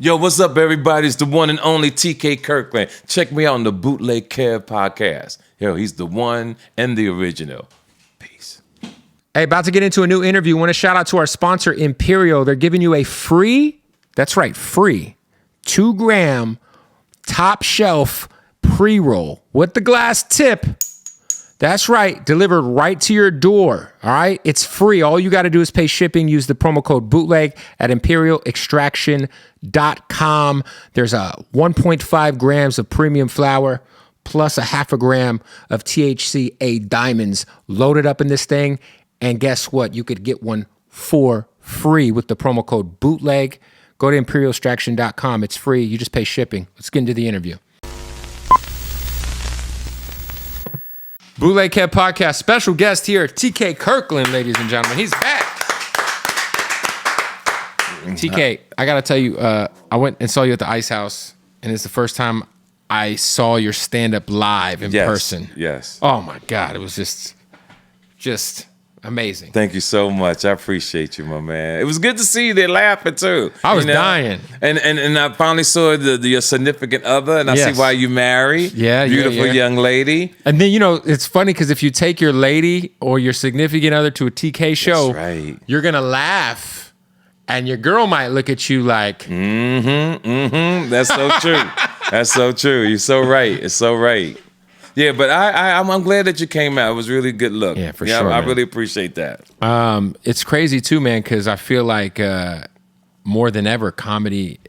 Yo, what's up, everybody? It's the one and only TK Kirkland. Check me out on the Bootleg podcast. Yo, he's the one and the original. Peace. Hey, about to get into a new interview. Want to shout out to our sponsor, Imperial. They're giving you a free, that's right, free 2-gram top shelf pre-roll with the glass tip. That's right, delivered right to your door, all right? It's free. All you got to do is pay shipping. Use the promo code BOOTLEG at imperialextraction.com. There's 1.5 grams of premium flour plus a half a gram of THCA diamonds loaded up in this thing. And guess what? You could get one for free with the promo code BOOTLEG. Go to imperialextraction.com. It's free. You just pay shipping. Let's get into the interview. Bootleg Katt podcast special guest here, TK Kirkland, ladies and gentlemen. He's back. TK, I gotta tell you, I went and saw you at the Ice House, and it's the first time I saw your stand-up live in person. Yes. Oh my God, it was just amazing. Thank you so much. I appreciate you, my man. It was good to see you there laughing too. I was dying. And I finally saw your significant other, and I see why you married. Yeah, beautiful young lady. And then, it's funny because if you take your lady or your significant other to a TK show, that's right, you're going to laugh, and your girl might look at you like, That's so true. That's so true. You're so right. It's so right. Yeah, but I'm glad that you came out. It was really a good look. Yeah, for sure. I really appreciate that. It's crazy too, man, because I feel like more than ever, comedy.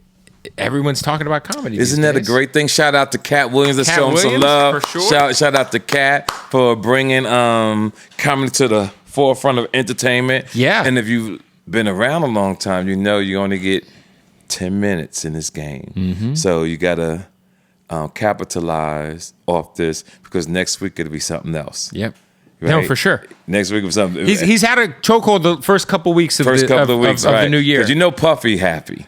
Everyone's talking about comedy. Isn't that a great thing? Shout out to Katt Williams. Let's show him some love. For sure. Shout out to Katt for bringing comedy to the forefront of entertainment. Yeah. And if you've been around a long time, you know you only get 10 minutes in this game. Mm-hmm. So you gotta capitalize off this, because next week it'll be something else. Yep. Right? No, for sure. Next week was something. He's had a chokehold the first couple weeks of the new year. Because Puffy happy.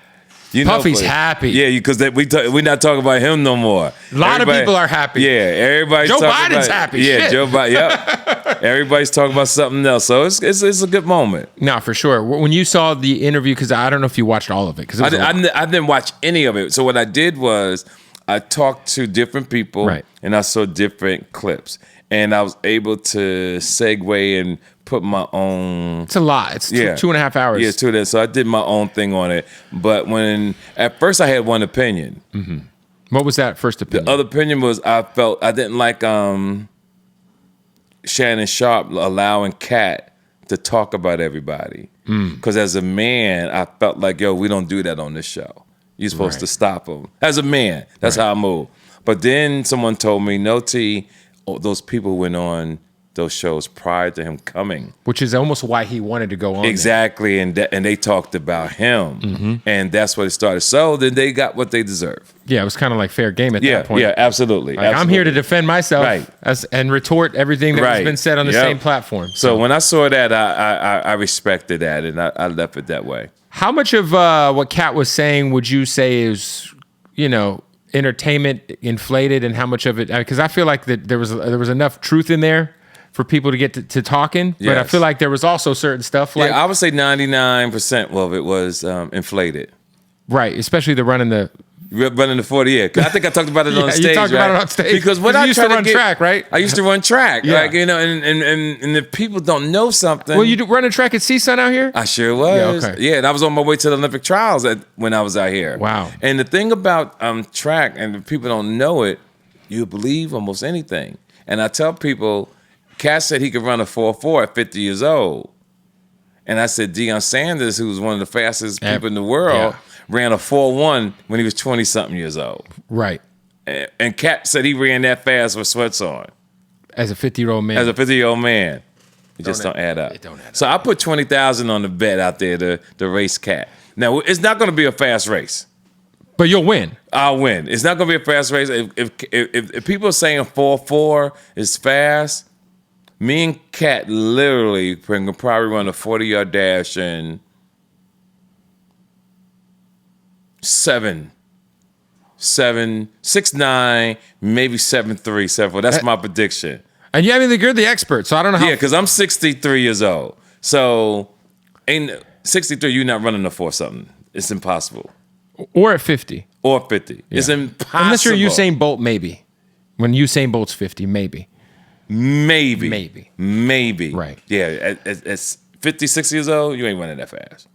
Puffy's happy. Yeah, because we're not talking about him no more. A lot of people are happy. Yeah, everybody's Joe talking Biden's about, happy. Yeah, Shit. Joe Biden. Yep. Everybody's talking about something else. So it's a good moment. No, for sure. When you saw the interview, because I don't know if you watched all of it. I didn't watch any of it. So what I did was I talked to different people, right, and I saw different clips, and I was able to segue and put my own. It's a lot. It's 2.5 hours. Yeah, 2 days. So I did my own thing on it. But at first I had one opinion. Mm-hmm. What was that first opinion? The other opinion was I didn't like Shannon Sharpe allowing Katt to talk about everybody. Because as a man, I felt like, we don't do that on this show. You're supposed to stop him. As a man, that's how I move. But then someone told me, no, T, those people went on those shows prior to him coming. Which is almost why he wanted to go on. Exactly, and they talked about him. And that's what it started. So then they got what they deserve. Yeah, it was kind of like fair game at that point. Yeah, absolutely. I'm here to defend myself and retort everything that has been said on the same platform. So when I saw that, I respected that, and I left it that way. How much of what Katt was saying would you say is, entertainment inflated, and how much of it? Because I feel like that there was enough truth in there for people to get to talking, but I feel like there was also certain stuff like I would say 99% of it was inflated. Right, especially the running the 40 years. I think I talked about it on stage. You talked about it on stage because when I used to run track, right? I used to run track, and if people don't know something. Well, you running track at CSUN out here? I sure was. Yeah, okay. Yeah, and I was on my way to the Olympic trials when I was out here. Wow. And the thing about track, and if people don't know it, you believe almost anything. And I tell people, Katt said he could run a 4.4 at 50 years old. And I said Deion Sanders, who was one of the fastest people in the world, ran a 4.1 when he was 20-something years old. Right. And Katt said he ran that fast with sweats on. As a 50-year-old man. As a 50-year-old man. It just don't add up. It don't add up. So I put 20,000 on the bet out there to race Katt. Now, it's not going to be a fast race. But you'll win. I'll win. It's not going to be a fast race. If people are saying 4.4 is fast, me and Katt literally can probably run a 40-yard dash in 6'9", maybe 7'3", 7'4". That's my prediction. And you're the expert, so I don't know how. Yeah, because I'm 63 years old. So, 63, you're not running a 4 something. It's impossible. Or at 50. Or 50. Yeah. It's impossible. Unless you're Usain Bolt, maybe. When Usain Bolt's 50, maybe. Maybe. Right. Yeah, at 50, 60 years old, you ain't running that fast.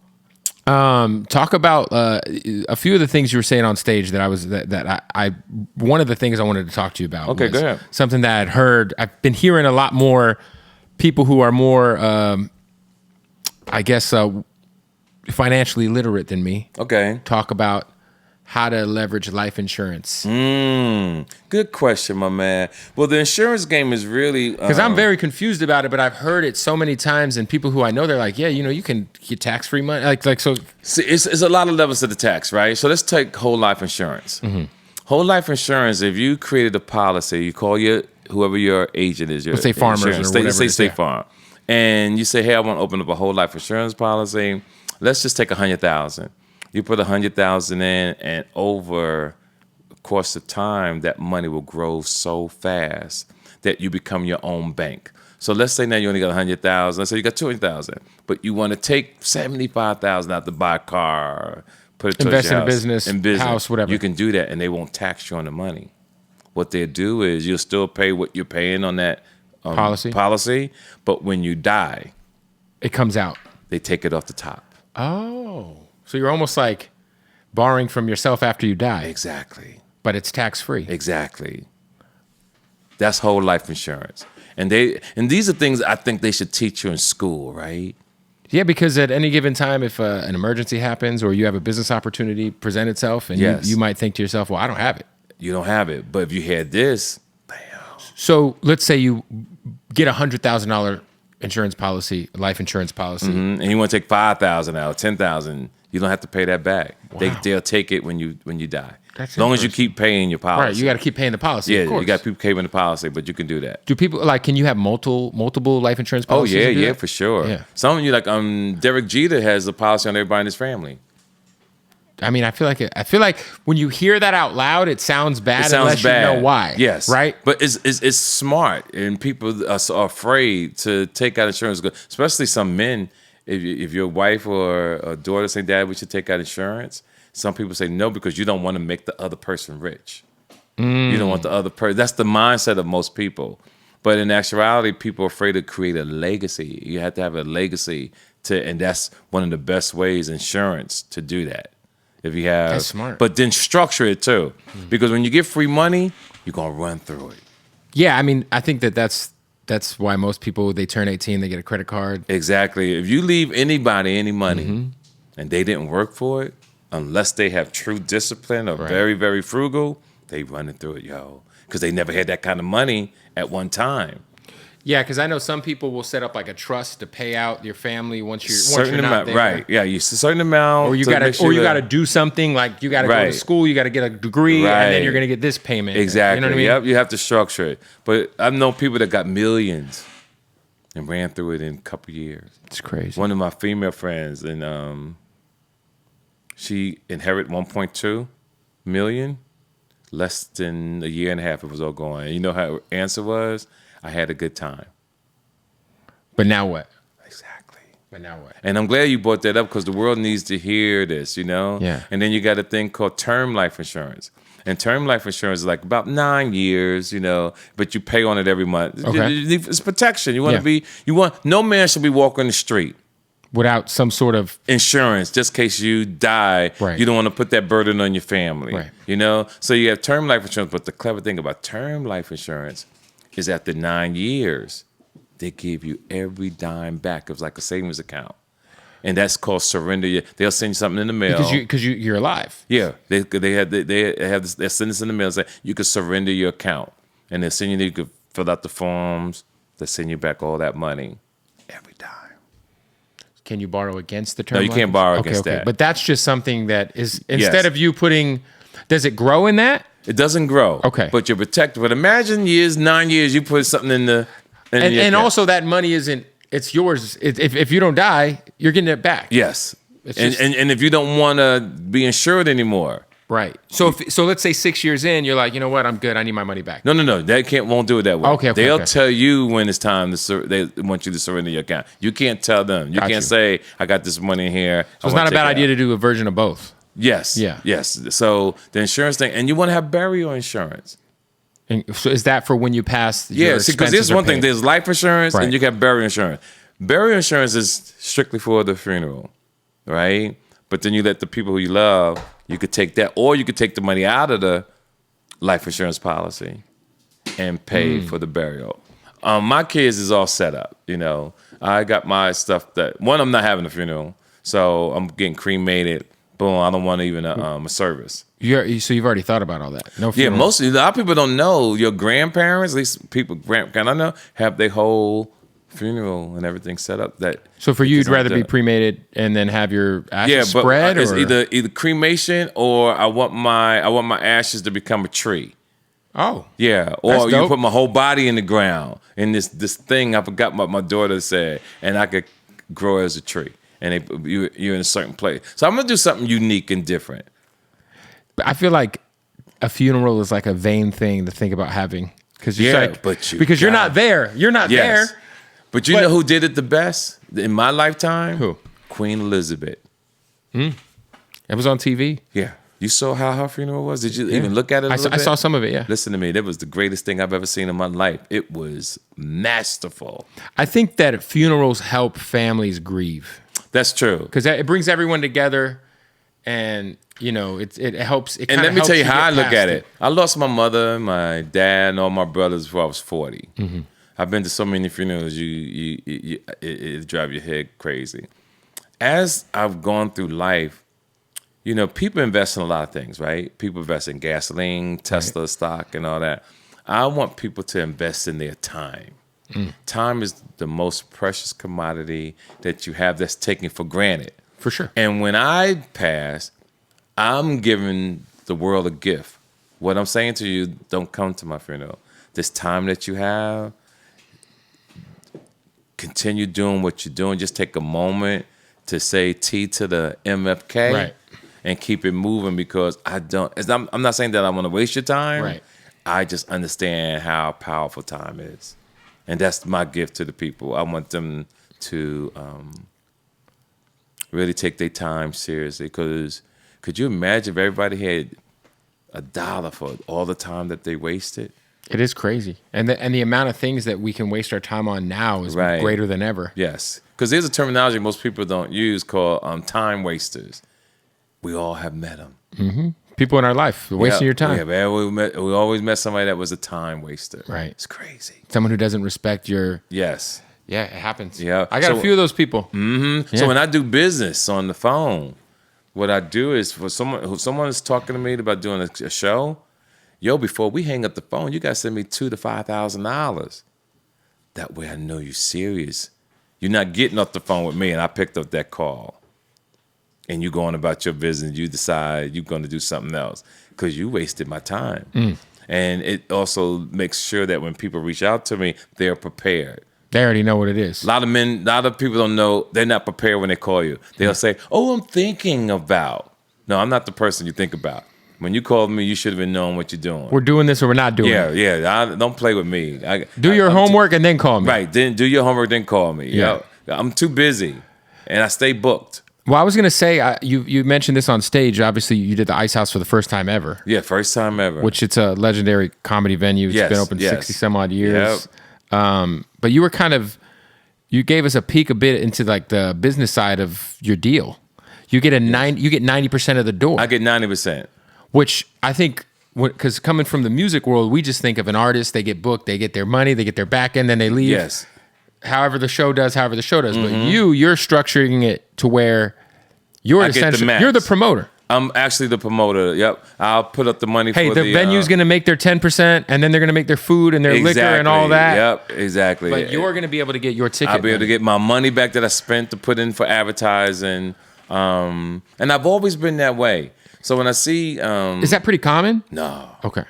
Talk about a few of the things you were saying on stage that I one of the things I wanted to talk to you about. Okay, was go ahead. Something that I'd heard. I've been hearing a lot more people who are more, I guess, financially literate than me. Okay. Talk about how to leverage life insurance. Good question, my man. Well, the insurance game is really... Because I'm very confused about it, but I've heard it so many times, and people who I know, they're like, yeah, you can get tax-free money. So. See, it's a lot of levels to the tax, right? So let's take whole life insurance. Mm-hmm. Whole life insurance, if you created a policy, you call whoever your agent is, your let's say Farmers insurance, or whatever. Say State Farm. And you say, hey, I want to open up a whole life insurance policy. Let's just take $100,000. You put $100,000 in, and over the course of time, that money will grow so fast that you become your own bank. So let's say now you only got $100,000. Let's say you got $200,000, but you want to take $75,000 out to buy a car, put it towards invest your in a business, house, whatever. You can do that, and they won't tax you on the money. What they do is you'll still pay what you're paying on that policy, but when you die, it comes out. They take it off the top. Oh. So you're almost like borrowing from yourself after you die. Exactly. But it's tax-free. Exactly. That's whole life insurance. And these are things I think they should teach you in school, right? Yeah, because at any given time, if an emergency happens or you have a business opportunity present itself, and you might think to yourself, well, I don't have it. You don't have it. But if you had this, bam. So let's say you get a $100,000 insurance policy, life insurance policy. Mm-hmm. And you want to take $5,000 out, $10,000, you don't have to pay that back. Wow. They'll take it when you die. That's as long as you keep paying your policy. Right, you got to keep paying the policy. Yeah, of course. you got to keep paying the policy, but you can do that. Do people can you have multiple life insurance policies? Oh yeah, for sure. Yeah. Some of you Derek Jeter has a policy on everybody in his family. I mean, I feel like when you hear that out loud, it sounds bad unless you know why. Yes, right. But it's smart, and people are so afraid to take out insurance, especially some men. If your wife or a daughter say, "Dad, we should take out insurance," some people say no because you don't want to make the other person rich. You don't want the other person. That's the mindset of most people. But in actuality, people are afraid to create a legacy. You have to have a legacy and that's one of the best ways, insurance, to do that. If you have, that's smart. But then structure it too, because when you get free money, you're gonna run through it. Yeah, I mean, I think that's why most people, they turn 18, they get a credit card. Exactly. If you leave anybody any money and they didn't work for it, unless they have true discipline or very, very frugal, they running through it, because they never had that kind of money at one time. Yeah, because I know some people will set up like a trust to pay out your family once you're not there. Right? Yeah, you a certain amount, or you gotta do something, like you gotta go to school, you gotta get a degree, and then you're gonna get this payment. Exactly. You know what I mean? Yep. You have to structure it. But I've known people that got millions and ran through it in a couple years. It's crazy. One of my female friends, and she inherited 1.2 million, less than a year and a half it was all going. And you know how her answer was? I had a good time. But now what? Exactly. But now what? And I'm glad you brought that up because the world needs to hear this, Yeah. And then you got a thing called term life insurance. And term life insurance is like about 9 years, but you pay on it every month. Okay. It's protection. You want to no man should be walking the street without some sort of insurance, just in case you die. Right. You don't want to put that burden on your family. Right. So you have term life insurance, but the clever thing about term life insurance is after 9 years, they give you every dime back. It was like a savings account. And that's called surrender. They'll send you something in the mail. Because you're alive. Yeah. They send us in the mail and say, you could surrender your account. And they'll send you could fill out the forms. They'll send you back all that money every dime. Can you borrow against the term? No, you can't borrow against that. But that's just something that is, instead of you putting, does it grow in that? It doesn't grow. Okay. But you're protected. But imagine 9 years, you put something in the... And also that money it's yours. If you don't die, you're getting it back. Yes. And if you don't want to be insured anymore. Right. So let's say 6 years in, you're like, you know what, I'm good. I need my money back. No. They won't do it that way. Okay. They'll tell you when it's time they want you to surrender your account. You can't tell them. You can't say, I got this money in here. So it's not a bad idea to do a version of both. Yes. Yeah. Yes. So the insurance thing, and you want to have burial insurance. And so is that for when you pass? Yeah, because there's one thing. There's life insurance, Right. and you got burial insurance. Burial insurance is strictly for the funeral, right? But then you let the people who you love, you could take that, or you could take the money out of the life insurance policy and pay for the burial. My kids is all set up. I got my stuff that I'm not having a funeral, so I'm getting cremated. Boom, I don't want even a service. So you've already thought about all that? No Yeah, funeral. a lot of people don't know. Your grandparents, at least people, I know, have their whole funeral and everything set up. So for you, you'd rather be cremated and then have your ashes spread, it's or either cremation, or I want my ashes to become a tree. Oh, Yeah, or That's you dope. put my whole body in the ground in this thing. I forgot what my daughter said, and I could grow as a tree, and you're in a certain place. So I'm gonna do something unique and different. I feel like a funeral is like a vain thing to think about having, because you're not there. You're not there. But you know who did it the best in my lifetime? Who? Queen Elizabeth. It was on TV. Yeah. You saw how her funeral was? Did you even look at it a little I bit? saw some of it, yeah. Listen to me. That was the greatest thing I've ever seen in my life. It was masterful. I think that funerals help families grieve, That's true. because it brings everyone together, and it helps. It And kinda let me tell you helps how I get look past at it. I lost my mother, my dad, and all my brothers before I was 40. I've been to so many funerals, it drive your head crazy. As I've gone through life, people invest in a lot of things, right? People invest in gasoline, Tesla stock, and all that. I want people to invest in their time. Time is the most precious commodity that you have that's taken for granted. For sure. And when I pass, I'm giving the world a gift. What I'm saying to you, don't come to my funeral. This time that you have, continue doing what you're doing. Just take a moment to say T to the MFK. Right. And keep it moving, because I'm not saying that I want to waste your time. Right. I just understand how powerful time is. And that's my gift to the people. I want them to really take their time seriously, because could you imagine if everybody had $1 for all the time that they wasted? It is crazy, and the amount of things that we can waste our time on now is Right. greater than ever. Yes, because there's a terminology most people don't use called time wasters. We all have met them. People in our life wasting your time. Yeah, man, we always met somebody that was a time waster. Right. It's crazy. Someone who doesn't respect your. Yes. Yeah, it happens. Yeah. I got a few of those people. Yeah. Yeah. So when I do business on the phone, what I do is for someone is talking to me about doing a show, before we hang up the phone, you got to send me $2,000 to $5,000. That way I know you're serious. You're not getting off the phone with me and I picked up that call. And you going about your business, you decide you're going to do something else because you wasted my time. And it also makes sure that when people reach out to me, they're prepared. They already know what it is. A lot of people don't know, they're not prepared when they call you. They'll say, oh, I'm thinking about. No, I'm not the person you think about. When you called me, you should have been knowing what you're doing. We're doing this or we're not doing it. Yeah. Don't play with me. Do your homework and then call me. Right. Then do your homework, then call me. Yeah. I'm too busy, and I stay booked. Well, I was going to say, you mentioned this on stage. Obviously, you did the Ice House for the first time ever. Yeah, first time ever. Which it's a legendary comedy venue. It's been open 60 some odd years. Yep. But you were you gave us a peek a bit into like the business side of your deal. You get 90% of the door. I get 90%. Which I think, because coming from the music world, we just think of an artist, they get booked, they get their money, they get their back end, then they leave. Yes. However the show does. But you're structuring it to where you're essentially, you're the promoter. I'm actually the promoter. Yep. I'll put up the money for the venue's going to make their 10%, and then they're going to make their food and their liquor and all that. Yep, exactly. But you're going to be able to get your ticket. I'll be able to get my money back that I spent to put in for advertising. And I've always been that way. So when I see... is that pretty common? No. Okay.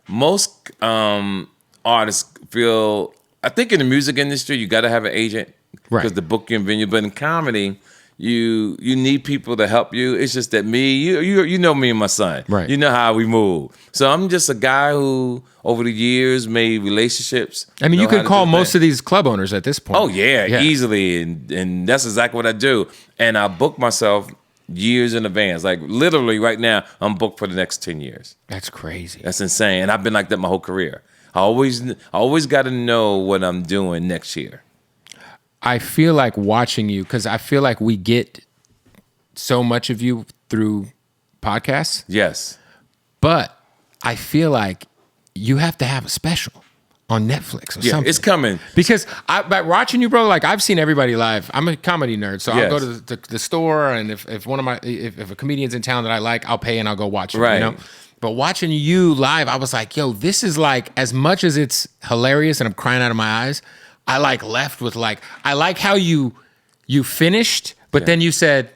Most artists feel... I think in the music industry, you got to have an agent because the booking venue. But in comedy, you need people to help you. It's just that you know me and my son. Right. You know how we move. So I'm just a guy who, over the years, made relationships. I mean, you could call most of these club owners at this point. Oh, yeah. Easily. And that's exactly what I do. And I book myself years in advance. Like literally right now, I'm booked for the next 10 years. That's crazy. That's insane. And I've been like that my whole career. I always got to know what I'm doing next year. I feel like watching you, because I feel like we get so much of you through podcasts. Yes. But I feel like you have to have a special on Netflix or something. It's coming. Because by watching you, bro, like I've seen everybody live. I'm a comedy nerd, so I'll go to the store, and if one of my if a comedian's in town that I like, I'll pay and I'll go watch it. Right. You know? But watching you live, I was like, yo, this is like, as much as it's hilarious and I'm crying out of my eyes, I like left with like, I like how you finished, but then you said,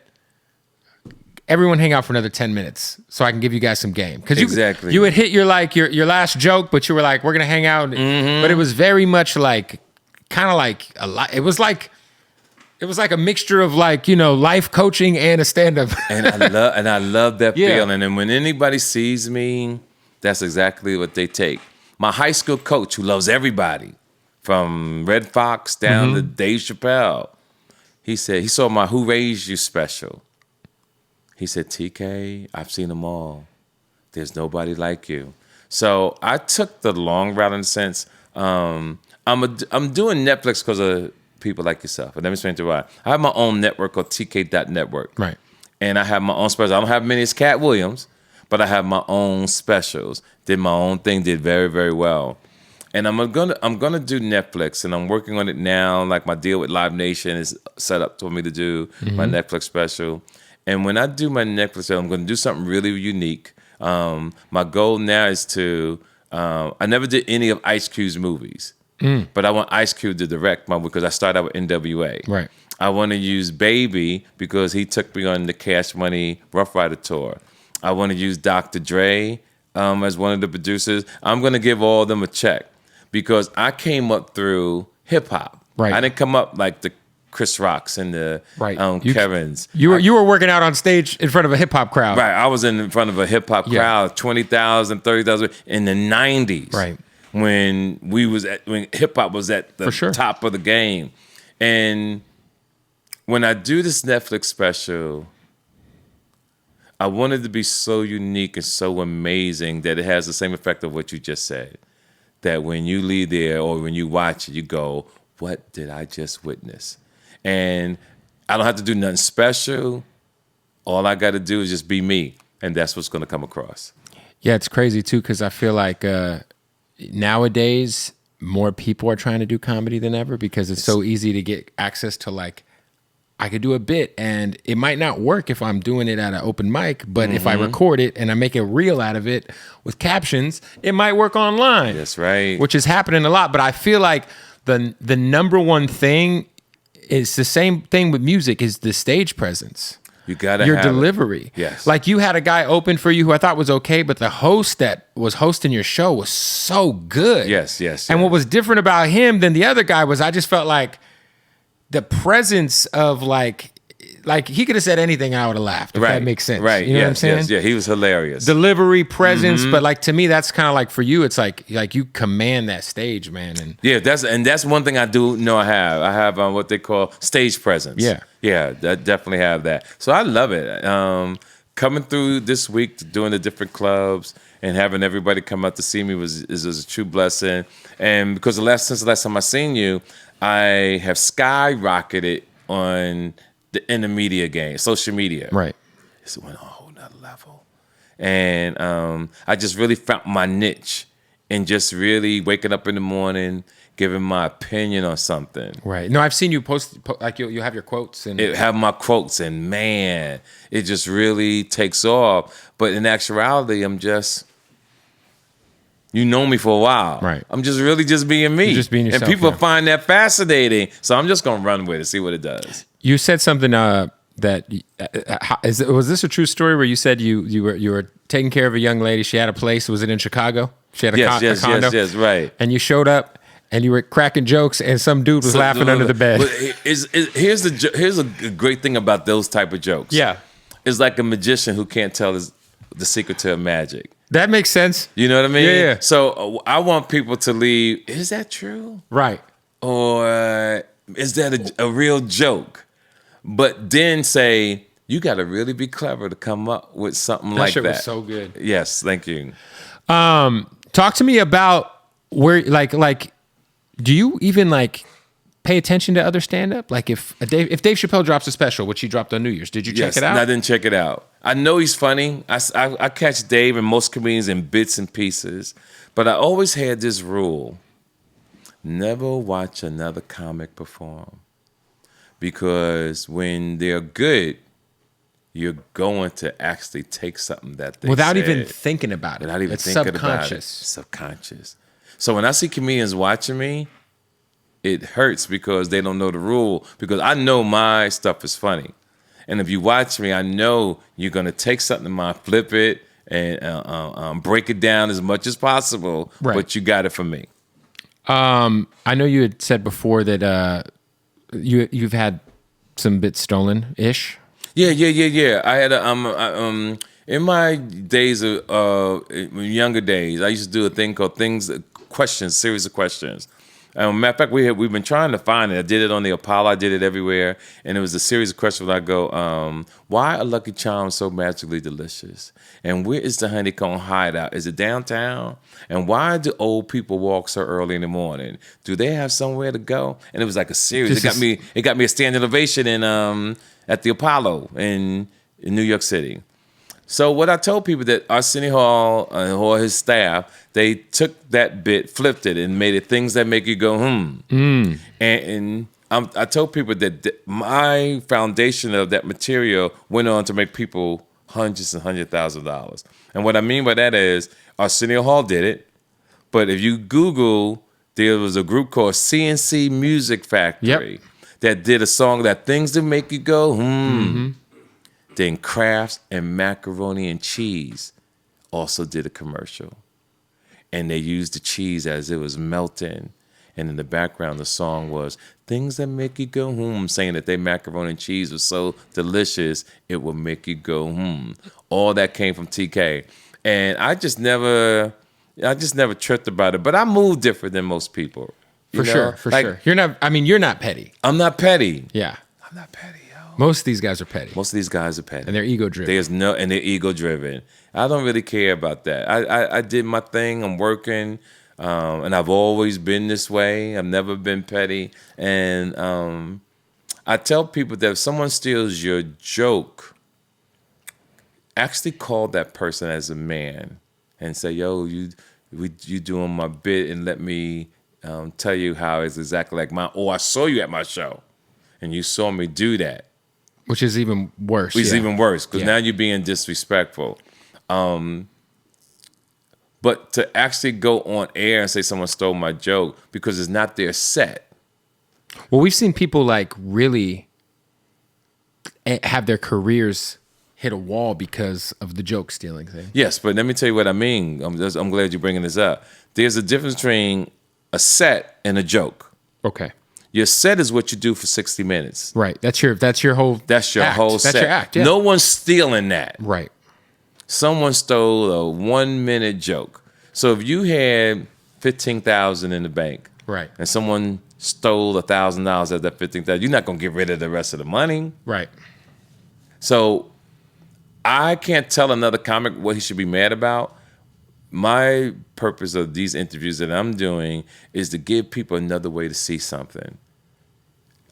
everyone hang out for another 10 minutes so I can give you guys some game. Because you had hit your last joke, but you were like, we're going to hang out. Mm-hmm. But it was very much like, kind of like a lot. It was like a mixture of like, you know, life coaching and a stand-up. and I love that feeling. And when anybody sees me, that's exactly what they take. My high school coach, who loves everybody, from Red Fox down to Dave Chappelle, he said, he saw my Who Raised You special. He said, TK, I've seen them all. There's nobody like you. So I took the long route in a sense. I'm doing Netflix because of people like yourself. And let me explain to you why. I have my own network called TK.network. Right. And I have my own specials. I don't have many as Katt Williams, but I have my own specials. Did my own thing, did very, very well. And I'm gonna do Netflix, and I'm working on it now. Like my deal with Live Nation is set up for me to do my Netflix special. And when I do my Netflix special, I'm gonna do something really unique. My goal now is to, I never did any of Ice Cube's movies, but I want Ice Cube to direct my movie because I started out with NWA. Right. I want to use Baby because he took me on the Cash Money Rough Rider tour. I want to use Dr. Dre as one of the producers. I'm going to give all of them a check because I came up through hip hop. Right. I didn't come up like the Chris Rocks and the Kevins. You were working out on stage in front of a hip hop crowd. Right. I was in front of a hip hop crowd, 20,000, 30,000 in the 90s. Right. When hip hop was at the top of the game. And when I do this Netflix special, I wanted to be so unique and so amazing that it has the same effect of what you just said. That when you leave there or when you watch it, you go, what did I just witness? And I don't have to do nothing special. All I got to do is just be me. And that's what's going to come across. Yeah, it's crazy too, because I feel like nowadays more people are trying to do comedy than ever because it's so easy to get access to, like, I could do a bit and it might not work if I'm doing it at an open mic, but if I record it and I make a reel out of it with captions, it might work online. That's right. Which is happening a lot. But I feel like the number one thing is the same thing with music, is the stage presence. You gotta your have delivery. It. Yes. Like you had a guy open for you who I thought was okay, but the host that was hosting your show was so good. Yes. And what was different about him than the other guy was I just felt like the presence of like he could have said anything and I would have laughed, if that makes sense. Right. You know what I'm saying? Yes. Yeah, he was hilarious. Delivery, presence, but like to me, that's kind of like for you, it's like you command that stage, man. And yeah, that's one thing I do know I have. I have what they call stage presence. Yeah. Yeah, I definitely have that. So I love it. Coming through this week, doing the different clubs and having everybody come out to see me is a true blessing. And because since the last time I seen you, I have skyrocketed in the media game, social media. right. It went on a whole nother level. And I just really found my niche in just really waking up in the morning, giving my opinion on something. Right. No, I've seen you post like you have your quotes and It have my quotes, and man, it just really takes off. But in actuality, I'm just, you know me for a while. Right. I'm just really just being me. You're just being yourself, and people yeah. find that fascinating. So I'm just going to run with it, see what it does. You said something that was this a true story where you said you were taking care of a young lady? She had a place. Was it in Chicago? She had a condo. Yes, right. And you showed up and you were cracking jokes, and some dude was laughing under the bed. Here's a great thing about those type of jokes. Yeah, it's like a magician who can't tell the secret to magic. That makes sense. You know what I mean? Yeah. So I want people to leave. Is that true? Right. Or is that a real joke? But then say, you got to really be clever to come up with something That like shit that. was so good. Yes, thank you. Talk to me about where, like, do you even like pay attention to other stand-up? Like if Dave Chappelle drops a special, which he dropped on New Year's, did you check it out? No, I didn't check it out. I know he's funny. I catch Dave and most comedians in bits and pieces, but I always had this rule: never watch another comic perform, because when they're good, you're going to actually take something that they Without said, even thinking about it. without even It's thinking subconscious. about it. Subconscious. So when I see comedians watching me, it hurts because they don't know the rule. Because I know my stuff is funny, and if you watch me, I know you're gonna take something of mine, flip it, and break it down as much as possible. Right. But you got it from me. I know you had said before that you've had some bits stolen-ish. Yeah. I had in my days of younger days, I used to do a thing called series of questions. Matter of fact, we've been trying to find it. I did it on the Apollo. I did it everywhere, and it was a series of questions where I go, why are Lucky Charms so magically delicious? And where is the honeycomb hideout? Is it downtown? And why do old people walk so early in the morning? Do they have somewhere to go? And it was like a series. It got me a standing ovation at the Apollo in New York City. So what I told people that Arsenio Hall or his staff, they took that bit, flipped it, and made it things that make you go, And I told people that my foundation of that material went on to make people hundreds and $100,000. And what I mean by that is Arsenio Hall did it, but if you Google, there was a group called CNC Music Factory that did a song that things that make you go, Then Kraft and Macaroni and Cheese also did a commercial. And they used the cheese as it was melting. And in the background, the song was things that make you go, saying that their macaroni and cheese was so delicious, it would make you go, All that came from TK. And I just never tripped about it. But I move different than most people. For sure. You're not petty. I'm not petty. Yeah. I'm not petty. Most of these guys are petty. Most of these guys are petty. And they're ego-driven. And they're ego-driven. I don't really care about that. I did my thing. I'm working. And I've always been this way. I've never been petty. And I tell people that if someone steals your joke, actually call that person as a man and say, yo, you doing my bit, and let me tell you how it's exactly like mine. Oh, I saw you at my show, and you saw me do that. Which is even worse. Which is even worse, because now you're being disrespectful. But to actually go on air and say someone stole my joke because it's not their set. Well, we've seen people like really have their careers hit a wall because of the joke stealing thing. Yes, but let me tell you what I mean. I'm glad you're bringing this up. There's a difference between a set and a joke. Okay. Your set is what you do for 60 minutes. Right. That's your whole set. That's your act. Yeah. No one's stealing that. Right. Someone stole a 1 minute joke. So if you had $15,000 in the bank, right, and someone stole $1,000 of that $15,000, you're not gonna get rid of the rest of the money. Right. So I can't tell another comic what he should be mad about. My purpose of these interviews that I'm doing is to give people another way to see something.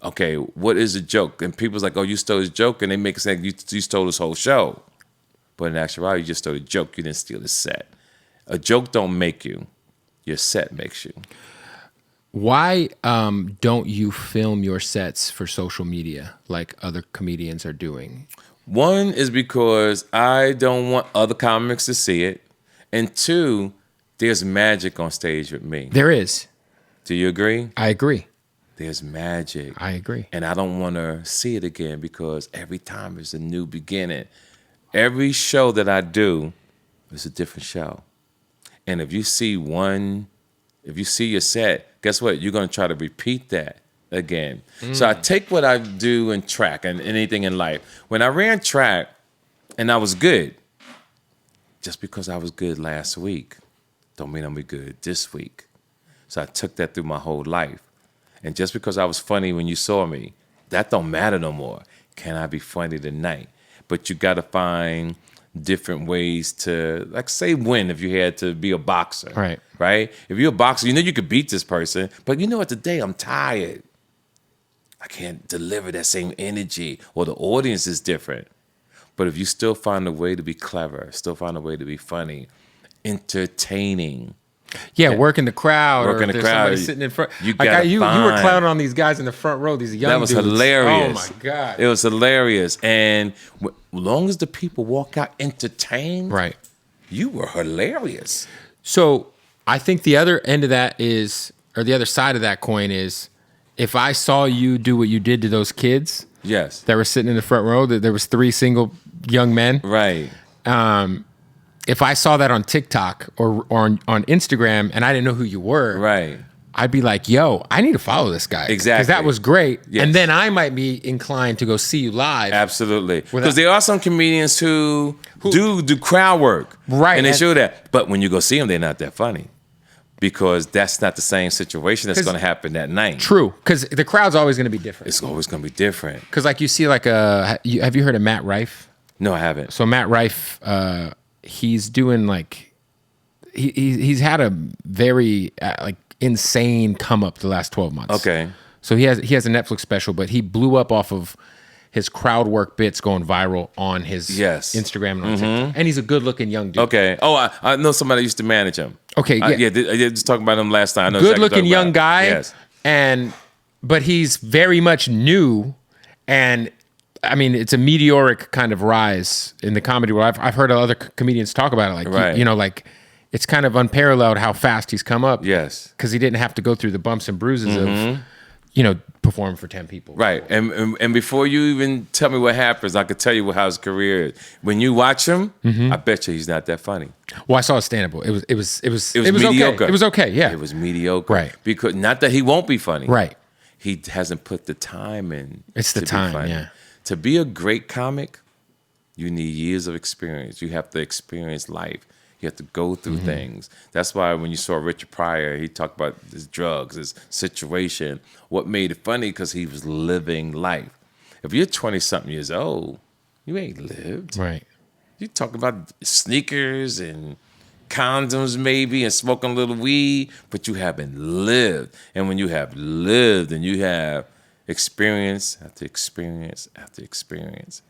Okay, what is a joke? And people's like, oh, you stole his joke, and they make it say you stole this whole show. But in actuality, you just stole a joke. You didn't steal the set. A joke don't make you. Your set makes you. Why don't you film your sets for social media like other comedians are doing? One is because I don't want other comics to see it. And two, there's magic on stage with me. There is. Do you agree? I agree. There's magic. I agree. And I don't want to see it again because every time is a new beginning. Every show that I do is a different show. And if you see your set, guess what? You're going to try to repeat that again. So I take what I do in track and anything in life. When I ran track and I was good, just because I was good last week, don't mean I'm good this week. So I took that through my whole life. And just because I was funny when you saw me, that don't matter no more. Can I be funny tonight? but you got to find different ways to, like, say, win if you had to be a boxer. Right? If you're a boxer, you know you could beat this person, but you know what, today I'm tired. I can't deliver that same energy, or the audience is different. But if you still find a way to be clever, still find a way to be funny, entertaining. Yeah, working the crowd. Working the crowd. Somebody sitting in front. You were clowning on these guys in the front row, these young dudes. That was hilarious. Oh, my God. It was hilarious. And as long as the people walk out entertained, right, you were hilarious. So I think the other end of that is, or the other side of that coin is, if I saw you do what you did to those kids that were sitting in the front row, that there was 3 single young men. Right. If I saw that on TikTok or on Instagram and I didn't know who you were, right, I'd be like, yo, I need to follow this guy. Exactly. Because that was great. Yes. And then I might be inclined to go see you live. Absolutely. Because there are some comedians who do crowd work. Right. And they show that. But when you go see them, they're not that funny. Because that's not the same situation that's going to happen that night. True. Because the crowd's always going to be different. It's always going to be different. Because like you see like have you heard of Matt Rife? No, I haven't. So Matt Rife, he's doing like, he's had a very like insane come up the last 12 months. Okay. So he has a Netflix special, but he blew up off of his crowd work bits going viral on his Instagram and on TikTok. And he's a good looking young dude. Okay. Oh, I know somebody that used to manage him. Okay. Yeah. I did just talking about him last time. I know good looking young guy. Yes. But he's very much new, and I mean, it's a meteoric kind of rise in the comedy world. I've heard other comedians talk about it. Like, you know, like it's kind of unparalleled how fast he's come up. Yes. Because he didn't have to go through the bumps and bruises of, you know, performing for 10 people. Right. And before you even tell me what happens, I could tell you how his career is. When you watch him, I bet you he's not that funny. Well, I saw his stand-up. It was mediocre. Okay. It was okay, yeah. It was mediocre. Right. Because not that he won't be funny. Right. He hasn't put the time in. It's the time, yeah. To be a great comic, you need years of experience. You have to experience life. You have to go through things. That's why when you saw Richard Pryor, he talked about his drugs, his situation. What made it funny? Because he was living life. If you're 20-something years old, you ain't lived. Right. You talking about sneakers and condoms maybe and smoking a little weed, but you haven't lived. And when you have lived and you have experience after experience after experience,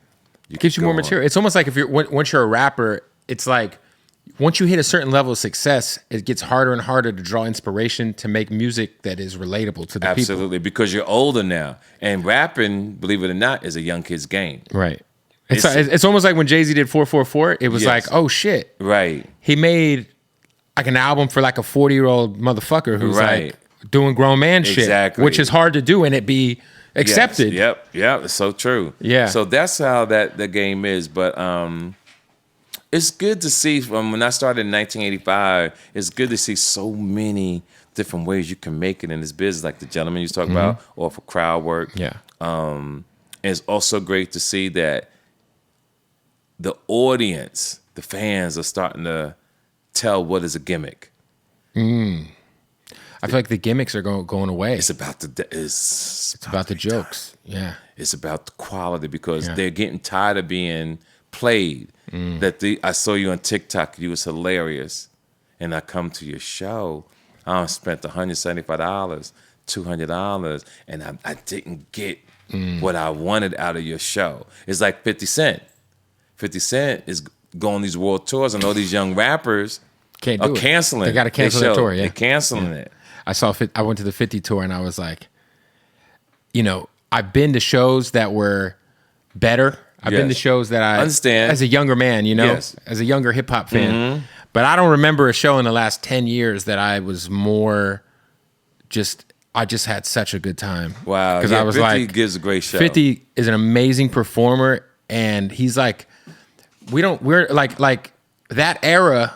it gives you more material. It's almost like if once you're a rapper, it's like once you hit a certain level of success, it gets harder and harder to draw inspiration to make music that is relatable to the people. Absolutely, because you're older now. And rapping, believe it or not, is a young kid's game. Right. It's almost like when Jay-Z did 444, it was like, oh shit. Right. He made like an album for like a 40-year-old motherfucker who's like doing grown man shit, which is hard to do and it be accepted. Yes. Yep. It's so true. Yeah. So that's how the game is. But it's good to see when I started in 1985, it's good to see so many different ways you can make it in this business, like the gentleman you was talking about, or for crowd work. Yeah. And it's also great to see that the audience, the fans are starting to tell what is a gimmick. I feel like the gimmicks are going away. It's about it's about the jokes. Yeah. It's about the quality because they're getting tired of being played. I saw you on TikTok, you was hilarious. And I come to your show, I spent $175, $200, and I didn't get what I wanted out of your show. It's like 50 Cent. 50 Cent is going these world tours, and all these young rappers are canceling. They got to cancel their tour, They're canceling it. I went to the 50 tour, and I was like, you know, I've been to shows that were better. I've been to shows that I understand as a younger man, you know, as a younger hip hop fan. But I don't remember a show in the last 10 years that I was more I just had such a good time. Wow. Because I was 50 like, gives a great show. 50 is an amazing performer. And he's like, we're like that era,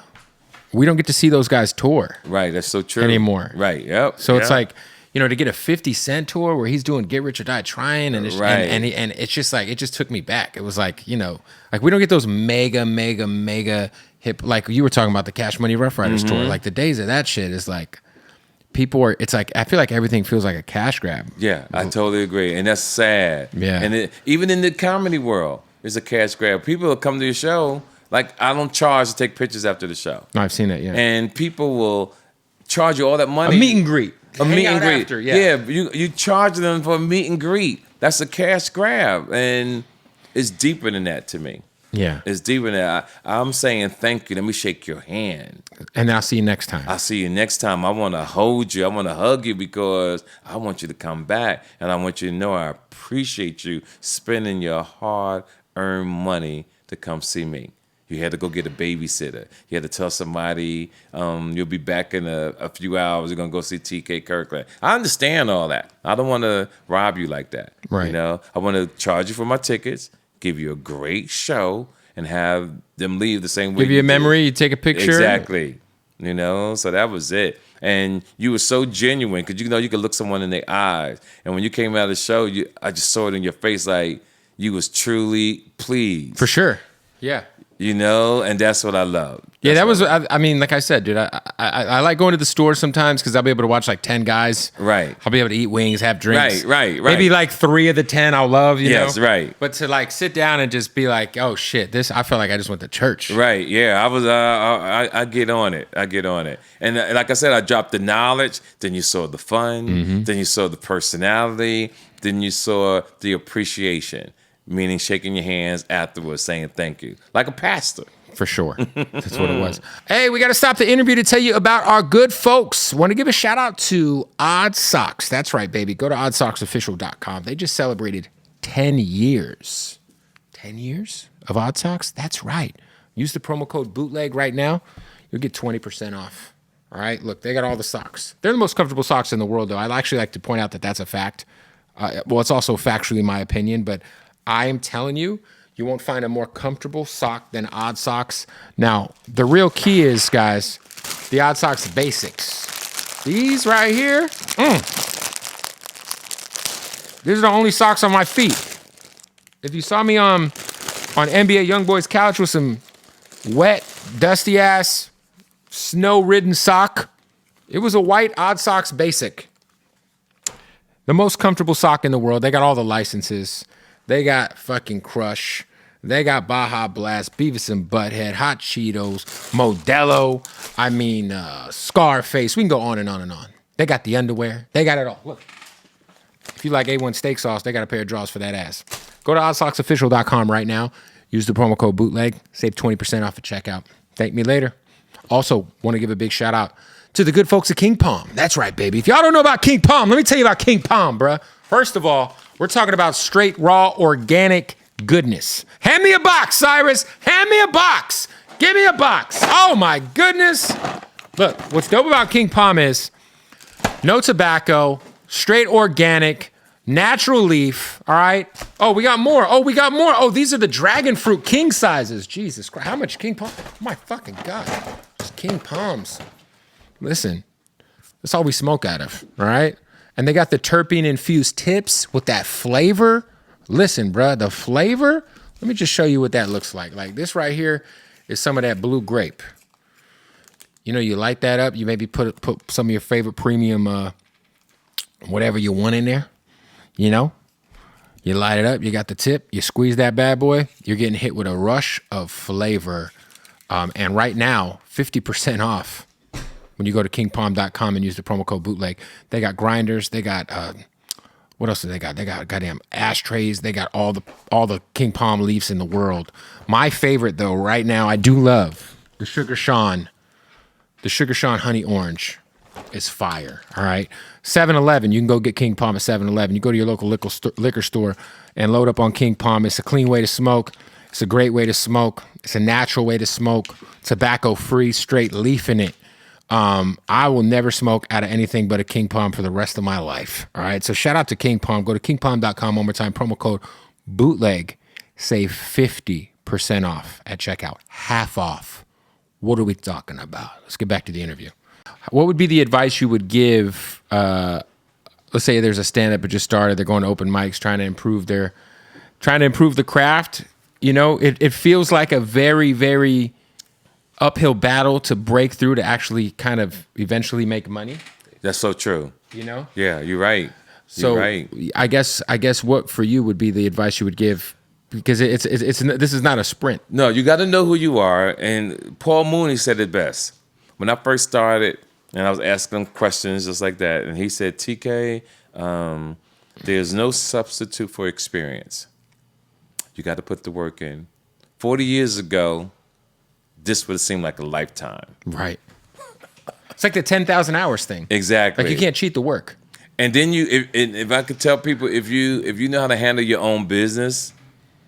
we don't get to see those guys tour. Right. That's so true. Anymore. Right. Yep. So it's like, you know, to get a 50 Cent tour where he's doing Get Rich or Die Trying, and it's just like, it just took me back. It was like, you know, like we don't get those mega hip, like you were talking about the Cash Money Rough Riders tour. Like the days of that shit is like, it's like, I feel like everything feels like a cash grab. Yeah, I totally agree. And that's sad. Yeah. And even in the comedy world, is a cash grab. People will come to your show. Like, I don't charge to take pictures after the show. No, I've seen that, yeah. And people will charge you all that money. A meet and greet. A meet and greet. After, yeah. You charge them for a meet and greet. That's a cash grab. And it's deeper than that to me. Yeah. It's deeper than that. I'm saying thank you. Let me shake your hand. And I'll see you next time. I'll see you next time. I want to hold you. I want to hug you because I want you to come back. And I want you to know I appreciate you spending your hard-earned money to come see me. You had to go get a babysitter. You had to tell somebody you'll be back in a few hours. You're going to go see TK Kirkland. I understand all that. I don't want to rob you like that. Right. You know, I want to charge you for my tickets, give you a great show, and have them leave the same way. Give you a memory, you take a picture. Exactly. You know, so that was it. And you were so genuine because you know you could look someone in their eyes. And when you came out of the show, I just saw it in your face like you was truly pleased. For sure. Yeah. You know, and that's what I love. Yeah, that was, I mean, like I said, dude, I like going to the store sometimes because I'll be able to watch like 10 guys. Right. I'll be able to eat wings, have drinks. Right. Maybe like 3 of the 10 I'll love, you know? Yes, right. But to like sit down and just be like, oh shit, I felt like I just went to church. Right, yeah. I get on it. And like I said, I dropped the knowledge, then you saw the fun, then you saw the personality, then you saw the appreciation, meaning shaking your hands afterwards, saying thank you, like a pastor. For sure. That's what it was. Hey, we got to stop the interview to tell you about our good folks. Want to give a shout out to Odd Socks. That's right, baby. Go to oddsocksofficial.com. They just celebrated 10 years. 10 years of Odd Socks? That's right. Use the promo code Bootleg right now. You'll get 20% off. All right? Look, they got all the socks. They're the most comfortable socks in the world, though. I'd actually like to point out that that's a fact. Well, it's also factually my opinion, but I am telling you, you won't find a more comfortable sock than Odd Socks. Now, the real key is, guys, the Odd Socks basics. These right here, these are the only socks on my feet. If you saw me on NBA YoungBoy's couch with some wet, dusty-ass, snow-ridden sock, it was a white Odd Socks basic. The most comfortable sock in the world. They got all the licenses. They got fucking Crush. They got Baja Blast, Beavis and Butthead, Hot Cheetos, Modelo. I mean, Scarface. We can go on and on and on. They got the underwear. They got it all. Look. If you like A1 steak sauce, they got a pair of drawers for that ass. Go to oddsocksofficial.com right now. Use the promo code Bootleg. Save 20% off at checkout. Thank me later. Also, want to give a big shout out to the good folks at King Palm. That's right, baby. If y'all don't know about King Palm, let me tell you about King Palm, bruh. First of all, we're talking about straight, raw, organic goodness. Hand me a box, Cyrus. Hand me a box. Give me a box. Oh, my goodness. Look, what's dope about King Palm is no tobacco, straight organic, natural leaf, all right? Oh, we got more. Oh, these are the dragon fruit king sizes. Jesus Christ. How much King Palm? Oh, my fucking God. Just King Palms. Listen, that's all we smoke out of, all right? And they got the terpene-infused tips with that flavor. Listen, bruh, the flavor, let me just show you what that looks like. Like this right here is some of that blue grape. You know, you light that up. You maybe put some of your favorite premium, whatever you want in there. You know, you light it up. You got the tip. You squeeze that bad boy. You're getting hit with a rush of flavor. And right now, 50% off. When you go to kingpalm.com and use the promo code Bootleg, they got grinders. They got what else do they got? They got goddamn ashtrays. They got all the King Palm leaves in the world. My favorite though, right now, I do love the Sugar Sean. The Sugar Sean Honey Orange is fire. All right, 7-Eleven. You can go get King Palm at 7-Eleven. You go to your local liquor store and load up on King Palm. It's a clean way to smoke. It's a great way to smoke. It's a natural way to smoke. Tobacco free, straight leaf in it. I will never smoke out of anything but a King Palm for the rest of my life. All right. So shout out to King Palm. Go to kingpalm.com one more time. Promo code Bootleg. Save 50% off at checkout. Half off. What are we talking about? Let's get back to the interview. What would be the advice you would give? Let's say there's a stand-up that just started. They're going to open mics, trying to improve the craft. You know, it feels like a very, very uphill battle to break through to actually kind of eventually make money. That's so true. You know? Yeah, you're right. So you're right. I guess what for you would be the advice you would give because it's this is not a sprint. No, you got to know who you are. And Paul Mooney said it best. When I first started, and I was asking him questions just like that, and he said, TK, there's no substitute for experience. You got to put the work in. 40 years ago, this would have seemed like a lifetime. Right. It's like the 10,000 hours thing. Exactly. Like you can't cheat the work. And then if I could tell people, if you know how to handle your own business,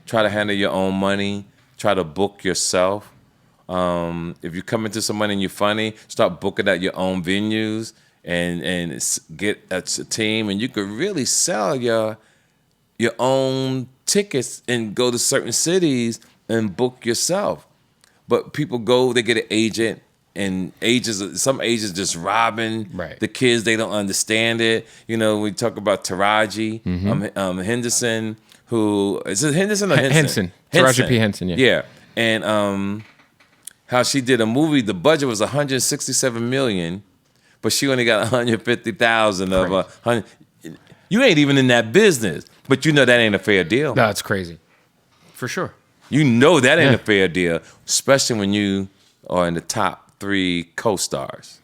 try to handle your own money, try to book yourself. If you come into somebody and you're funny, start booking at your own venues and get a team, and you could really sell your own tickets and go to certain cities and book yourself. But people go, they get an agent, and some agents just robbing the kids. They don't understand it. You know, we talk about Taraji Henderson, who is it Henderson or Henson? Taraji P. Henson, yeah. Yeah. And how she did a movie, the budget was $167 million, but she only got $150,000 of $100. You ain't even in that business, but you know that ain't a fair deal. No, it's crazy. For sure. You know that ain't a fair deal, especially when you are in the top 3 co-stars.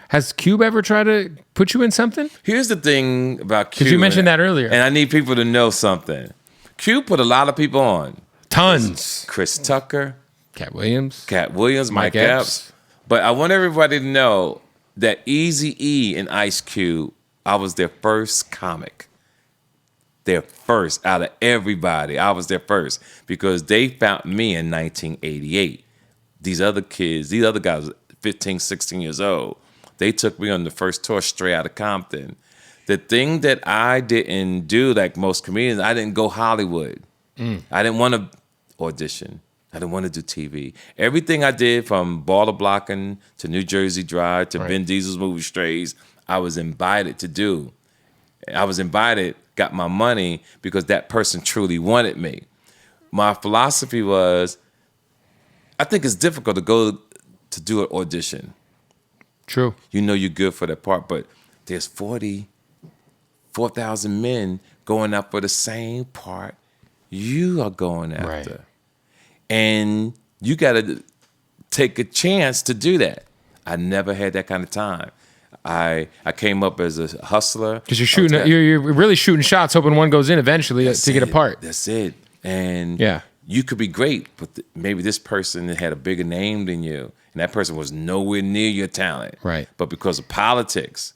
Has Cube ever tried to put you in something? Here's the thing about Cube. Because you mentioned that earlier. And I need people to know something. Cube put a lot of people on. Tons. Chris Tucker. Katt Williams, Mike Epps. But I want everybody to know that Eazy-E and Ice Cube, I was their first comic. Their first out of everybody. I was their first because they found me in 1988. These other guys, 15, 16 years old, they took me on the first tour straight out of Compton. The thing that I didn't do, like most comedians, I didn't go Hollywood. I didn't want to audition. I didn't want to do TV. Everything I did, from baller blocking to New Jersey Drive to Vin Diesel's movie Strays, I was invited to do. I was invited, got my money because that person truly wanted me. My philosophy was, I think it's difficult to go to do an audition. True. You know you're good for that part, but there's 4,000 men going up for the same part you are going after. Right. And you got to take a chance to do that. I never had that kind of time. I came up as a hustler. Because you're really shooting shots, hoping one goes in eventually to get a part. That's it. And you could be great, but maybe this person had a bigger name than you, and that person was nowhere near your talent. Right. But because of politics,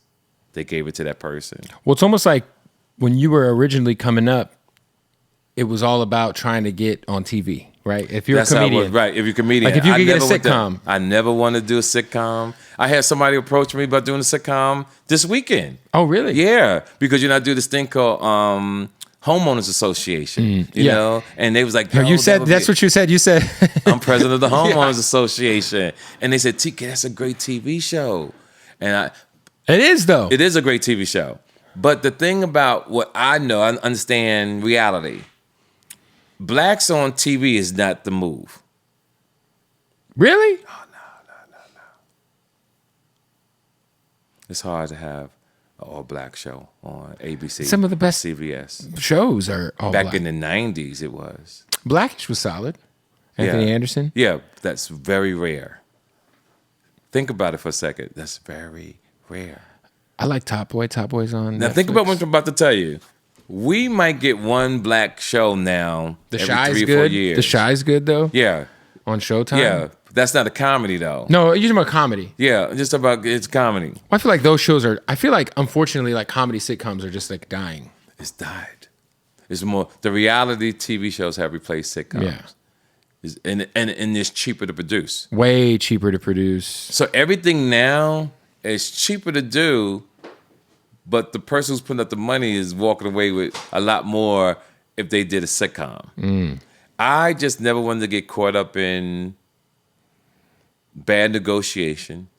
they gave it to that person. Well, it's almost like when you were originally coming up, it was all about trying to get on TV. Right, if you're a comedian, if you're a comedian, like if you could get a sitcom. I never wanted to do a sitcom. I had somebody approach me about doing a sitcom this weekend. Oh, really? Yeah, because I do this thing called Homeowners Association. You know, and they was like, you said that's what you said. You said I'm president of the Homeowners Association, and they said, TK, that's a great TV show, and it is though. It is a great TV show, but the thing about what I know, I understand reality. Blacks on TV is not the move. Really? Oh, no. It's hard to have an all-black show on ABC. Some of the best CBS shows are all back black. in the 90s, it was. Blackish was solid. Anthony Anderson? Yeah, that's very rare. Think about it for a second. That's very rare. I like Top Boy. Top Boy's on Now Netflix. Think about what I'm about to tell you. We might get one black show now every 3 or 4 years. The Shy's good, though? Yeah. On Showtime? Yeah. That's not a comedy, though. No, you're talking about comedy. Yeah, just about it's comedy. Well, I feel like those shows are, unfortunately, like comedy sitcoms are just like dying. It's died. It's more, the reality TV shows have replaced sitcoms. Yeah. And it's cheaper to produce. Way cheaper to produce. So everything now is cheaper to do, but the person who's putting up the money is walking away with a lot more if they did a sitcom. I just never wanted to get caught up in bad negotiation.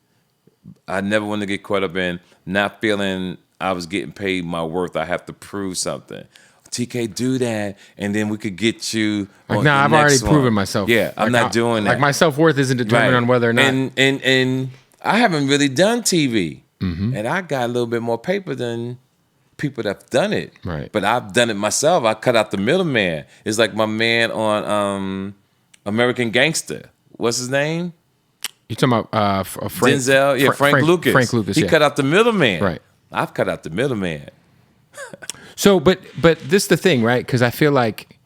I never wanted to get caught up in not feeling I was getting paid my worth. I have to prove something. TK, do that, and then we could get you. Like, I've already proven myself. Yeah, I'm not doing that. Like, my self-worth isn't determined on whether or not. And I haven't really done TV, and I got a little bit more paper than people that have done it. Right. But I've done it myself. I cut out the middleman. It's like my man on American Gangster. What's his name? You talking about Frank, Denzel? Yeah, Frank Lucas. Frank Lucas. He cut out the middleman. Right. I've cut out the middleman. So, but this is the thing, right? Because I feel like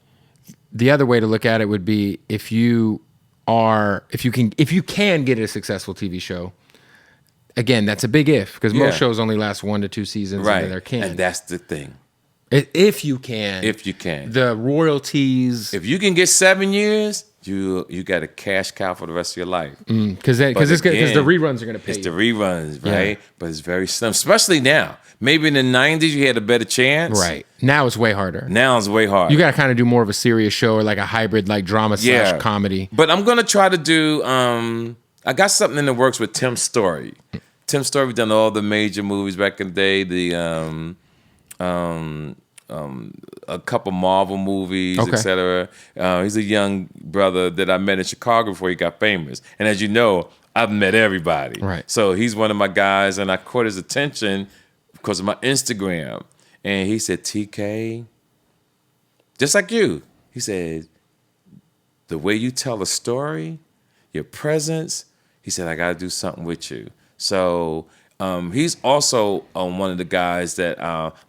the other way to look at it would be if you can get a successful TV show. Again, that's a big if, because most shows only last 1 to 2 seasons. Right. And they're canned. And that's the thing. If you can. If you can. The royalties. If you can get 7 years, you got a cash cow for the rest of your life. Because the reruns are going to pay It's the reruns, right? Yeah. But it's very slim, especially now. Maybe in the 90s, you had a better chance. Right. Now it's way harder. Now it's way harder. You got to kind of do more of a serious show or like a hybrid like drama / comedy. But I'm going to try to do, I got something in the works with Tim Story. Tim Story done all the major movies back in the day, a couple Marvel movies, etc. He's a young brother that I met in Chicago before he got famous. And as you know, I've met everybody. Right. So he's one of my guys, and I caught his attention because of my Instagram. And he said, TK, just like you, he said, the way you tell a story, your presence, he said, I got to do something with you. So he's also one of the guys that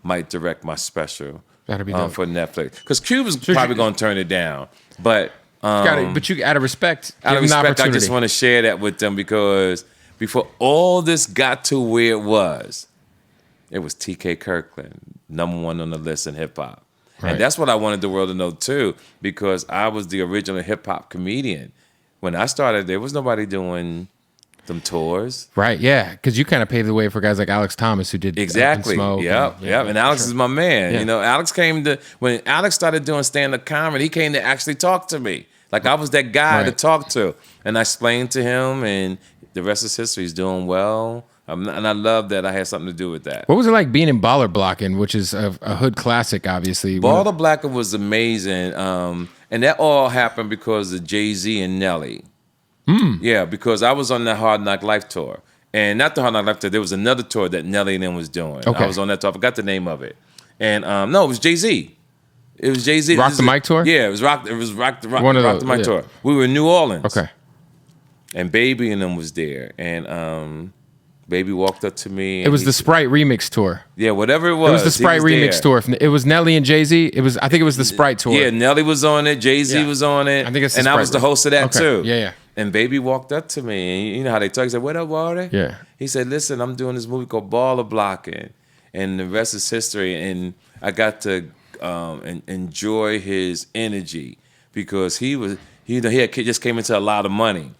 might direct my special for Netflix. Because Cuba's probably going to turn it down. But you out of respect, I just want to share that with them because before all this got to where it was TK Kirkland, #1 on the list in hip hop. Right. And that's what I wanted the world to know too, because I was the original hip hop comedian. When I started, there was nobody doing them tours. Right, yeah. Because you kind of paved the way for guys like Alex Thomas who did exactly. Smoke. Yep. And Alex is my man. Yeah. You know, Alex when Alex started doing stand-up comedy, he came to actually talk to me. Like I was that guy to talk to. And I explained to him, and the rest is history. He's doing well. And I love that I had something to do with that. What was it like being in Baller Blockin', which is a hood classic, obviously? Baller Blockin' was amazing. And that all happened because of Jay-Z and Nelly. Yeah, because I was on the Hard Knock Life tour. And not the Hard Knock Life tour, there was another tour that Nelly and them was doing. Okay. I was on that tour. I forgot the name of it. And no, it was Jay-Z. It was Jay-Z. Rock the Mic tour? Yeah, it was Rock the Mic tour. We were in New Orleans. Okay. And Baby and them was there. And Baby walked up to me. It was the Sprite remix tour. Yeah, whatever it was. It was the Sprite remix tour. It was Nelly and Jay-Z. I think it was the Sprite tour. Yeah, Nelly was on it. Jay-Z was on it. I think it's the and I was the host of that too. Yeah. And Baby walked up to me, and you know how they talk. He said, "What up, Walter?" Yeah. He said, "Listen, I'm doing this movie called Baller Blockin', and the rest is history." And I got to enjoy his energy because he just came into a lot of money,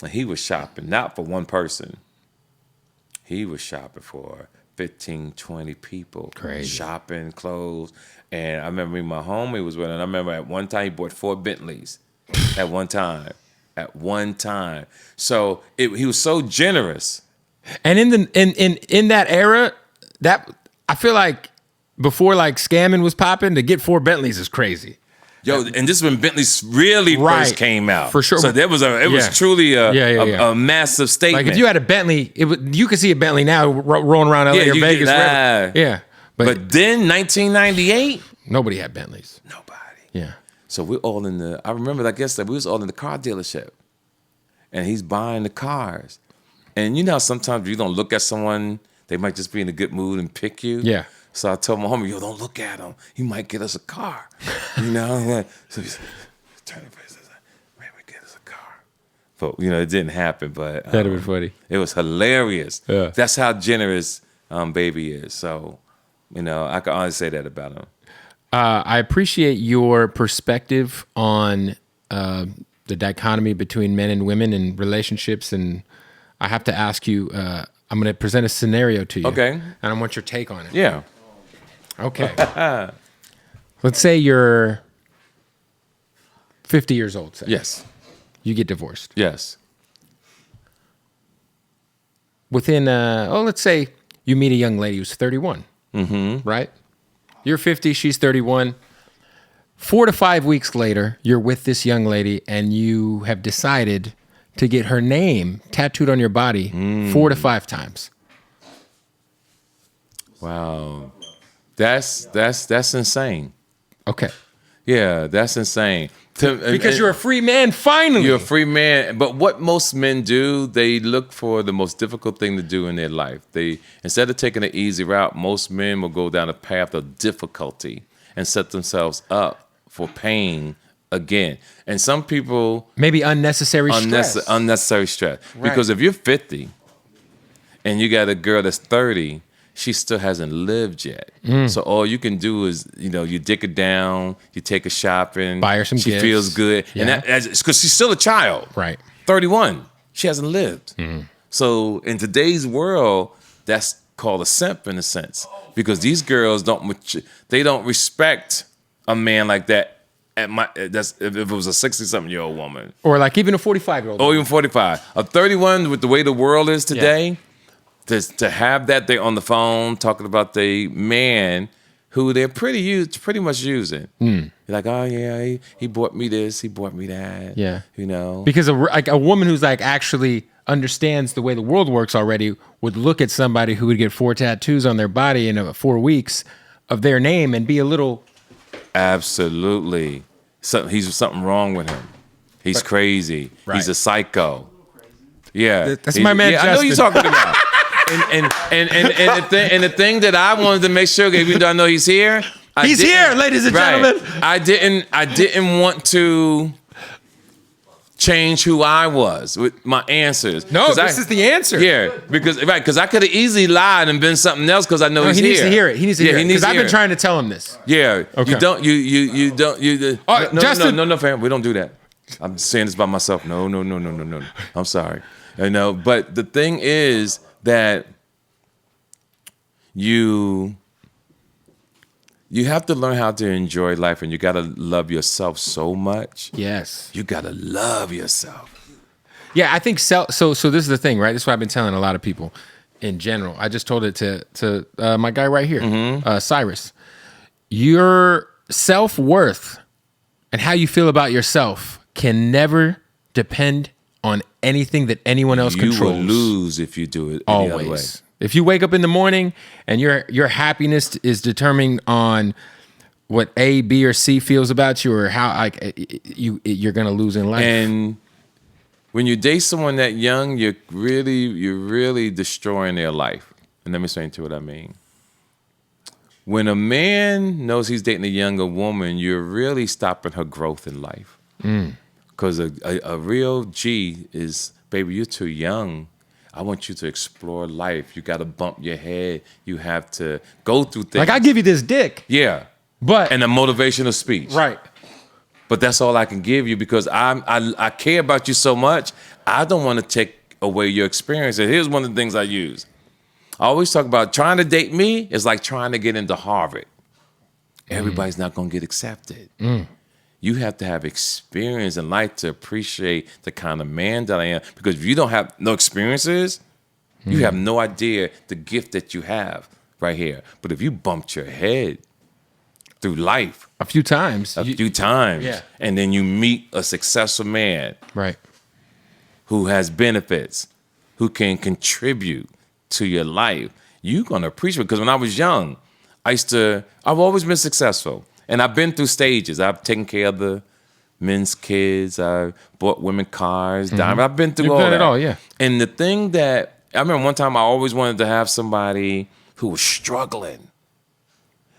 and he was shopping not for one person. He was shopping for 15, 20 people. Crazy. Shopping, clothes. And I remember my homie was with him. And I remember at one time he bought 4 Bentleys. At one time. So he was so generous. And in that era, that I feel like before like scamming was popping, to get 4 Bentleys is crazy. Yo, and this is when Bentleys really first came out. For sure. So it was truly a massive statement. Like if you had a Bentley, you could see a Bentley now rolling around LA or Vegas. Yeah. But then 1998, nobody had Bentleys. Nobody. Yeah. So we're all I remember, I guess, that we was all in the car dealership. And he's buying the cars. And you know how sometimes you don't look at someone, they might just be in a good mood and pick you. Yeah. So I told my homie, yo, don't look at him. He might get us a car. You know? So he's turning face, maybe get us a car. But, it didn't happen. But that'd be funny. It was hilarious. Yeah. That's how generous Baby is. So, I can honestly say that about him. I appreciate your perspective on the dichotomy between men and women and relationships. And I have to ask you, I'm going to present a scenario to you. Okay. And I want your take on it. Yeah. Okay. Let's say you're 50 years old. Say. Yes. You get divorced. Yes. Within, let's say you meet a young lady who's 31. Mm-hmm. Right? You're 50, she's 31. 4 to 5 weeks later, you're with this young lady and you have decided to get her name tattooed on your body 4 to 5 times. Wow. That's insane. Okay. Yeah, that's insane. Because you're a free man, finally. You're a free man. But what most men do, they look for the most difficult thing to do in their life. They, instead of taking an easy route, most men will go down a path of difficulty and set themselves up for pain again. And some people... Maybe unnecessary stress. Unnecessary stress. Right. Because if you're 50 and you got a girl that's 30... she still hasn't lived yet. So all you can do is, you dick her down, you take her shopping, buy her some she gifts. feels good. Yeah. And that's because she's still a child. Right. 31. She hasn't lived. So in today's world, that's called a simp in a sense. Because these girls they don't respect a man like that. If it was a 60-something-year-old woman. Or like even a 45-year-old. Or even 45. A 31, with the way the world is today, to have that they're on the phone talking about the man who they're pretty much using. You're like, oh yeah, he bought me this, he bought me that. Yeah. Because a woman who's like actually understands the way the world works already would look at somebody who would get 4 tattoos on their body in 4 weeks of their name and be a little... Absolutely. He's something wrong with him. He's crazy. Right. He's a psycho. Yeah. That's my man, Justin. I know you're talking about. And the thing that I wanted to make sure, even though I know he's here, he's here, ladies and gentlemen. I didn't want to change who I was with my answers. No, this is the answer. Yeah, because I could have easily lied and been something else because I know he's here. He needs to hear it. He needs to hear it. Because I've been trying to tell him this. Yeah. Okay. You don't. Justin. No, fam. We don't do that. I'm saying this by myself. No. I'm sorry. But the thing is that you have to learn how to enjoy life, and you got to love yourself so much. Yes. You got to love yourself. Yeah, I think so this is the thing, right? This is what I've been telling a lot of people in general. I just told it to my guy right here, Cyrus. Your self-worth and how you feel about yourself can never depend on anything that anyone else controls. You will lose if you do it any other way. If you wake up in the morning and your happiness is determined on what A, B, or C feels about you, or how you're gonna lose in life. And when you date someone that young, you're really destroying their life. And let me explain to you what I mean. When a man knows he's dating a younger woman, you're really stopping her growth in life. Because a real G is, baby, you're too young. I want you to explore life. You got to bump your head. You have to go through things. Like, I give you this dick. Yeah. But. And a motivational speech. Right. But that's all I can give you because I care about you so much. I don't want to take away your experience. And here's one of the things I use. I always talk about trying to date me is like trying to get into Harvard. Everybody's not going to get accepted. You have to have experience in life to appreciate the kind of man that I am. Because if you don't have no experiences, you have no idea the gift that you have right here. But if you bumped your head through life a few times, yeah, and then you meet a successful man, right, who has benefits, who can contribute to your life, you're gonna appreciate it. Because when I was young, I've always been successful. And I've been through stages. I've taken care of the men's kids. I bought women cars. I've been through all that. It all, yeah. And the thing that, I remember one time I always wanted to have somebody who was struggling.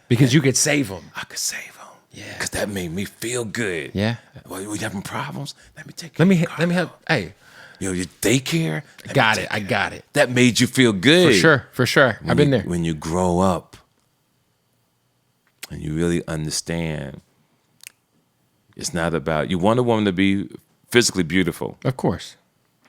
Because you could save them. I could save them. Yeah. Because that made me feel good. Yeah. Well, you having problems? Let me take care of Let me help. Hey. Your daycare? I got it. That made you feel good. For sure. I've been there. When you grow up, and you really understand, it's not about, you want a woman to be physically beautiful. Of course.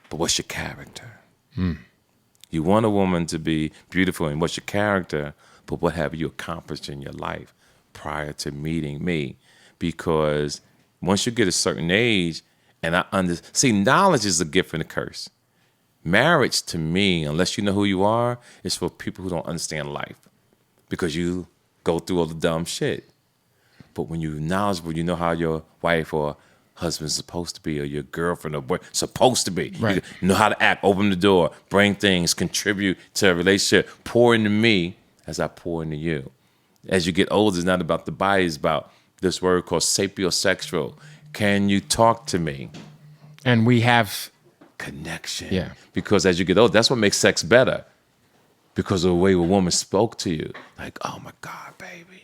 But what's your character? You want a woman to be beautiful, and what's your character? But what have you accomplished in your life prior to meeting me? Because once you get a certain age, and see, knowledge is a gift and a curse. Marriage, to me, unless you know who you are, is for people who don't understand life. Because you go through all the dumb shit. But when you're knowledgeable, you know how your wife or husband's supposed to be, or your girlfriend or boy supposed to be. Right. You know how to act, open the door, bring things, contribute to a relationship, pour into me as I pour into you. As you get older, it's not about the body. It's about this word called sapiosexual. Can you talk to me? And we have connection. Yeah. Because as you get older, that's what makes sex better. Because of the way a woman spoke to you. Like, oh my God, baby.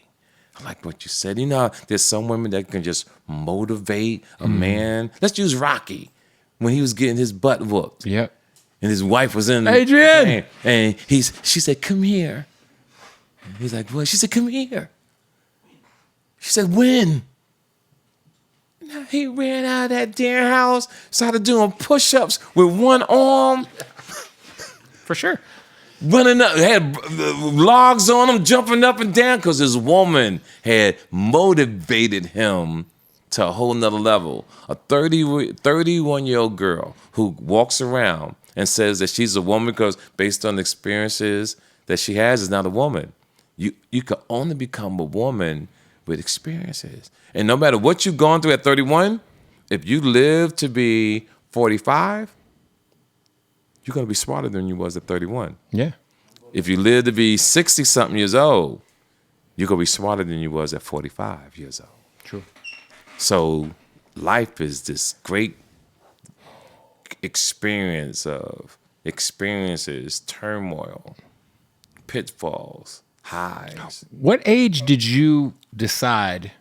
I like what you said. You know, there's some women that can just motivate a man. Let's use Rocky when he was getting his butt whooped. Yep. And his wife was in Adrian! And she said, come here. And he's like, what? She said, come here. She said, when? Now he ran out of that damn house, started doing push-ups with one arm. For sure. Running up, had logs on him, jumping up and down because his woman had motivated him to a whole nother level. A 31-year-old girl who walks around and says that she's a woman because based on the experiences that she has is not a woman. You can only become a woman with experiences. And no matter what you've gone through at 31, if you live to be 45, you're going to be smarter than you was at 31. Yeah. If you live to be 60-something years old, you're going to be smarter than you was at 45 years old. True. So life is this great experience of experiences, turmoil, pitfalls, highs. What age did you decide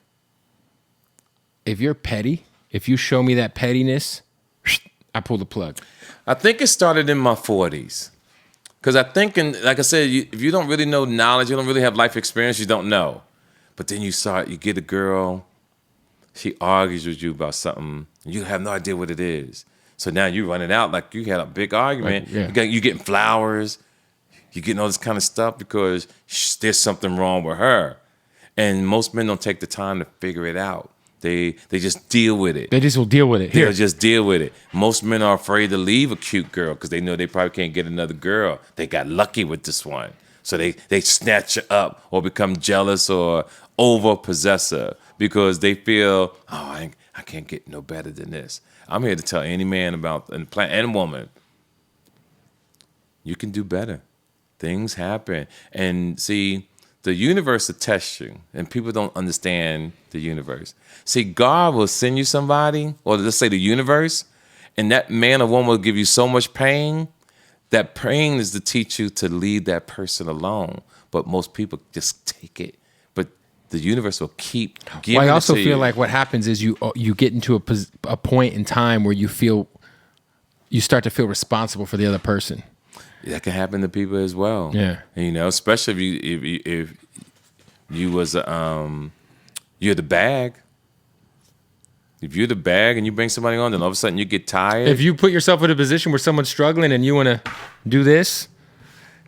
if you're petty, if you show me that pettiness, I pull the plug? I think it started in my 40s. Because I think, like I said, if you don't really know knowledge, you don't really have life experience, you don't know. But then you get a girl, she argues with you about something, and you have no idea what it is. So now you run it out like you had a big argument. Like, yeah. You getting flowers, you getting all this kind of stuff because there's something wrong with her. And most men don't take the time to figure it out. They just deal with it. They just will deal with it. They'll just deal with it. Most men are afraid to leave a cute girl because they know they probably can't get another girl. They got lucky with this one. So they snatch her up or become jealous or over-possessor because they feel, I can't get no better than this. I'm here to tell any man and woman, you can do better. Things happen. And see, the universe will test you, and people don't understand the universe. See, God will send you somebody, or let's say the universe, and that man or woman will give you so much pain. That pain is to teach you to leave that person alone. But most people just take it. But the universe will keep giving it to you. Well, I also feel like what happens is you get into a point in time where you start to feel responsible for the other person. That can happen to people as well. Yeah, and, especially if you was you're the bag. If you're the bag and you bring somebody on, then all of a sudden you get tired. If you put yourself in a position where someone's struggling and you want to do this,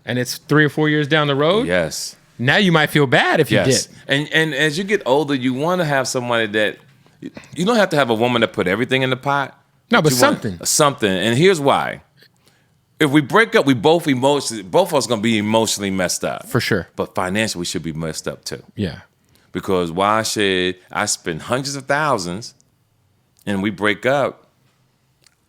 and it's 3 or 4 years down the road, yes, now you might feel bad if you did. And as you get older, you want to have somebody that you don't have to have a woman that put everything in the pot. No, but something. Something. And here's why. If we break up, both of us gonna be emotionally messed up. For sure. But financially, we should be messed up too. Yeah. Because why should I spend hundreds of thousands and we break up?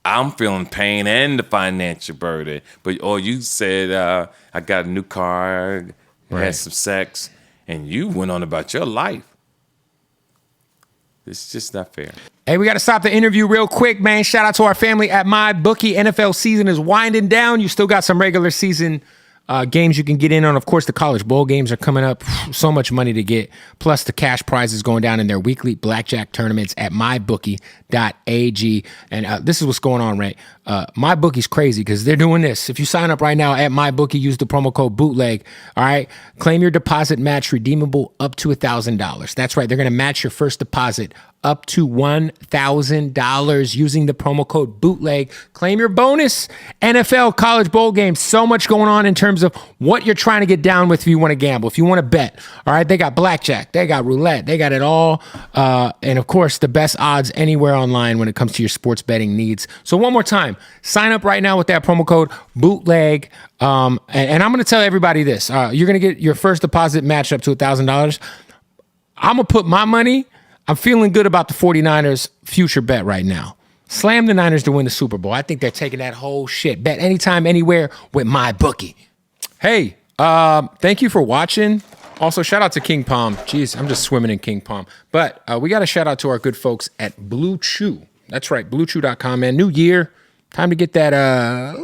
I'm feeling pain and the financial burden. Or you said, I got a new car, had some sex, and you went on about your life. It's just not fair. Hey, we got to stop the interview real quick, man. Shout out to our family at MyBookie. NFL season is winding down. You still got some regular season games you can get in on. Of course, the college bowl games are coming up. So much money to get. Plus, the cash prizes going down in their weekly blackjack tournaments at mybookie.ag. And this is what's going on, right? MyBookie's crazy because they're doing this. If you sign up right now at MyBookie, use the promo code Bootleg. All right, claim your deposit match redeemable up to $1,000. That's right. They're going to match your first deposit up to $1,000 using the promo code Bootleg. Claim your bonus. NFL college bowl games. So much going on in terms of what you're trying to get down with if you want to gamble, if you want to bet. All right, they got blackjack, they got roulette, they got it all. And of course, the best odds anywhere online when it comes to your sports betting needs. So one more time, sign up right now with that promo code Bootleg. And I'm going to tell everybody this. You're going to get your first deposit matched up to $1,000. I'm going to put my money. I'm feeling good about the 49ers future bet right now. Slam the Niners to win the Super Bowl. I think they're taking that whole shit. Bet anytime, anywhere with MyBookie. Hey, thank you for watching. Also, shout out to King Palm. Jeez, I'm just swimming in King Palm. But we got to shout out to our good folks at Blue Chew. That's right, BlueChew.com, man. New year, time to get that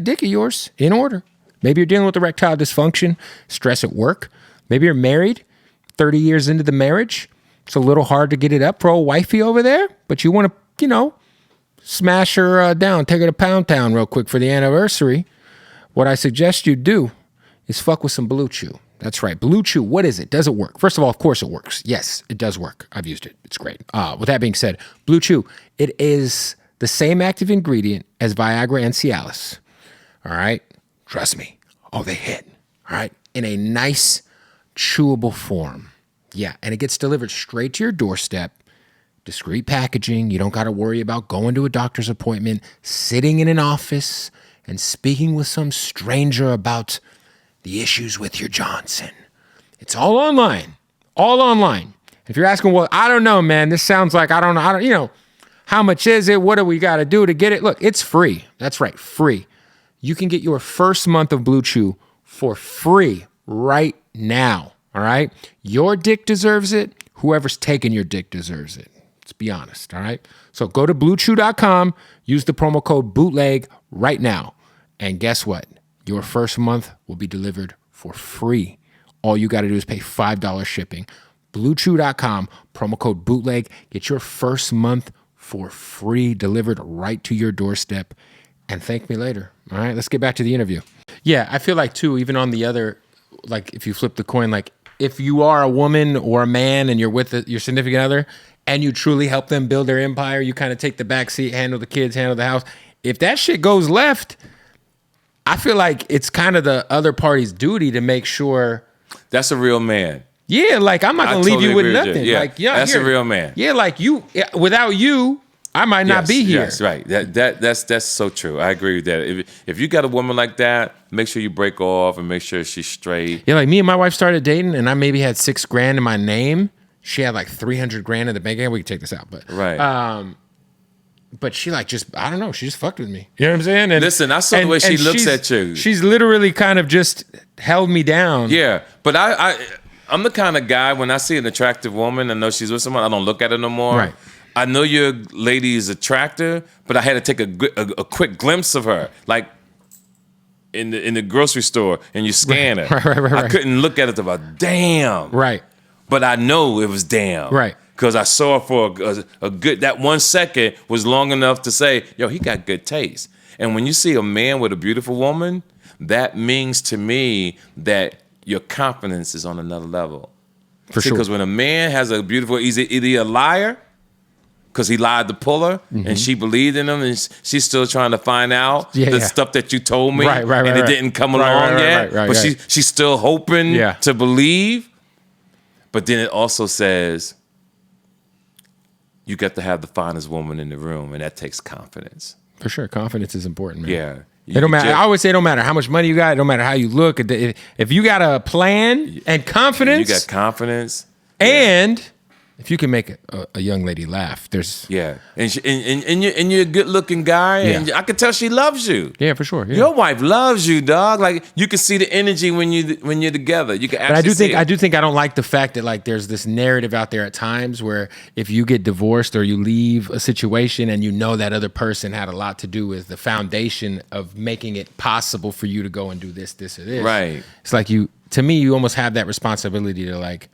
dick of yours in order. Maybe you're dealing with erectile dysfunction, stress at work. Maybe you're married, 30 years into the marriage. It's a little hard to get it up for old wifey over there, but you want to, smash her down, take her to Pound Town real quick for the anniversary. What I suggest you do is fuck with some Blue Chew. That's right. Blue Chew, what is it? Does it work? First of all, of course it works. Yes, it does work. I've used it. It's great. With that being said, Blue Chew, it is the same active ingredient as Viagra and Cialis. All right? Trust me. Oh, they hit. All right? In a nice, chewable form. Yeah, and it gets delivered straight to your doorstep. Discreet packaging. You don't got to worry about going to a doctor's appointment, sitting in an office, and speaking with some stranger about the issues with your Johnson. It's all online. All online. If you're asking, well, I don't know, man. This sounds like, I don't know, how much is it? What do we got to do to get it? Look, it's free. That's right, free. You can get your first month of Blue Chew for free right now, all right? Your dick deserves it. Whoever's taking your dick deserves it. Let's be honest, all right? So go to BlueChew.com, use the promo code BOOTLEG right now, and guess what? Your first month will be delivered for free. All you got to do is pay $5 shipping. BlueChew.com, promo code BOOTLEG. Get your first month for free, delivered right to your doorstep. And thank me later. All right, let's get back to the interview. Yeah, I feel like, too, even on the other, like, if you flip the coin, like, if you are a woman or a man and you're with your significant other and you truly help them build their empire, you kind of take the back seat, handle the kids, handle the house. If that shit goes left, I feel like it's kind of the other party's duty to make sure. That's a real man. Yeah, like I'm not gonna leave you with nothing. Yeah, like, yeah, that's a real man. Yeah, like without you, I might not be here. Yes, right. That's so true. I agree with that. If you got a woman like that, make sure you break off and make sure she's straight. Yeah, like me and my wife started dating, and I maybe had $6,000 in my name. She had like $300,000 in the bank account. We can take this out, but right. But she like just, I don't know, she just fucked with me. You know what I'm saying? And, listen, I saw the way she looks at you. She's literally kind of just held me down. Yeah, but I'm the kind of guy, when I see an attractive woman, I know she's with someone, I don't look at her no more. Right. I know your lady is attractive, but I had to take a quick glimpse of her, like in the grocery store, and you scan her. Right. I couldn't look at it about damn. Right. But I know it was damn. Right. Because I saw her for a good, that 1 second was long enough to say, yo, he got good taste. And when you see a man with a beautiful woman, that means to me that your confidence is on another level. For sure. Because when a man has a beautiful, he's either a liar, because he lied to pull her, and she believed in him, and she's still trying to find out the stuff that you told me, and it didn't come along yet, but she's still hoping to believe. But then it also says, you got to have the finest woman in the room, and that takes confidence. For sure, confidence is important, man. Yeah. It don't matter. I always say it don't matter how much money you got. It don't matter how you look. If you got a plan and confidence. You got confidence. And if you can make a young lady laugh, there's. Yeah. And you're a good looking guy. Yeah. And I can tell she loves you. Yeah, for sure. Yeah. Your wife loves you, dog. Like, you can see the energy when you're together. You can actually see it. I do think I don't like the fact that, like, there's this narrative out there at times where if you get divorced or you leave a situation and you know that other person had a lot to do with the foundation of making it possible for you to go and do this, or this. Right. It's like you almost have that responsibility to, like.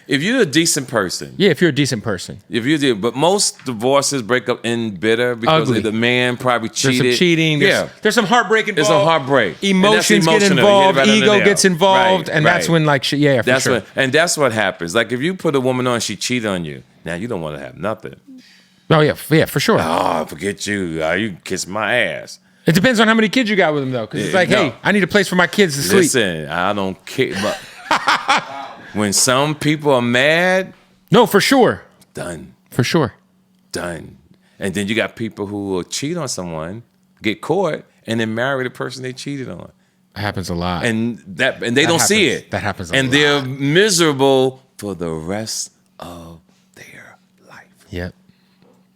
If you're a decent person. Yeah, if you're a decent person. But most divorces break up in bitter because the man probably cheated. There's some cheating. There's some heartbreak involved. There's some heartbreak. Emotions get involved. Ego gets involved. And that's when, like, for sure. And that's what happens. Like, if you put a woman on, she cheated on you. Now, you don't want to have nothing. Oh, yeah, for sure. Oh, forget you. You kiss my ass. It depends on how many kids you got with them, though. Because it's like, hey, I need a place for my kids to sleep. Listen, I don't care. But when some people are mad. No, for sure. Done. For sure. Done. And then you got people who will cheat on someone, get caught, and then marry the person they cheated on. That happens a lot. And they don't see it. That happens a lot. And they're miserable for the rest of their life. Yep.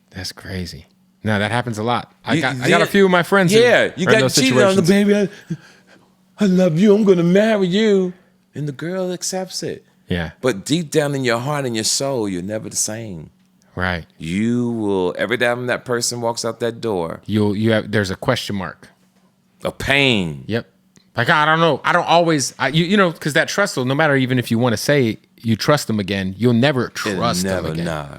That's crazy. No, that happens a lot. I got a few of my friends. Yeah, you got cheated on, baby. I love you. I'm going to marry you. And the girl accepts it. Yeah. But deep down in your heart and your soul, you're never the same. Right. You will, every time that person walks out that door, there's a question mark. A pain. Yep. Like, I don't know. I don't always, because that trust, no matter even if you want to say you trust them again, you'll never trust them again. Nah.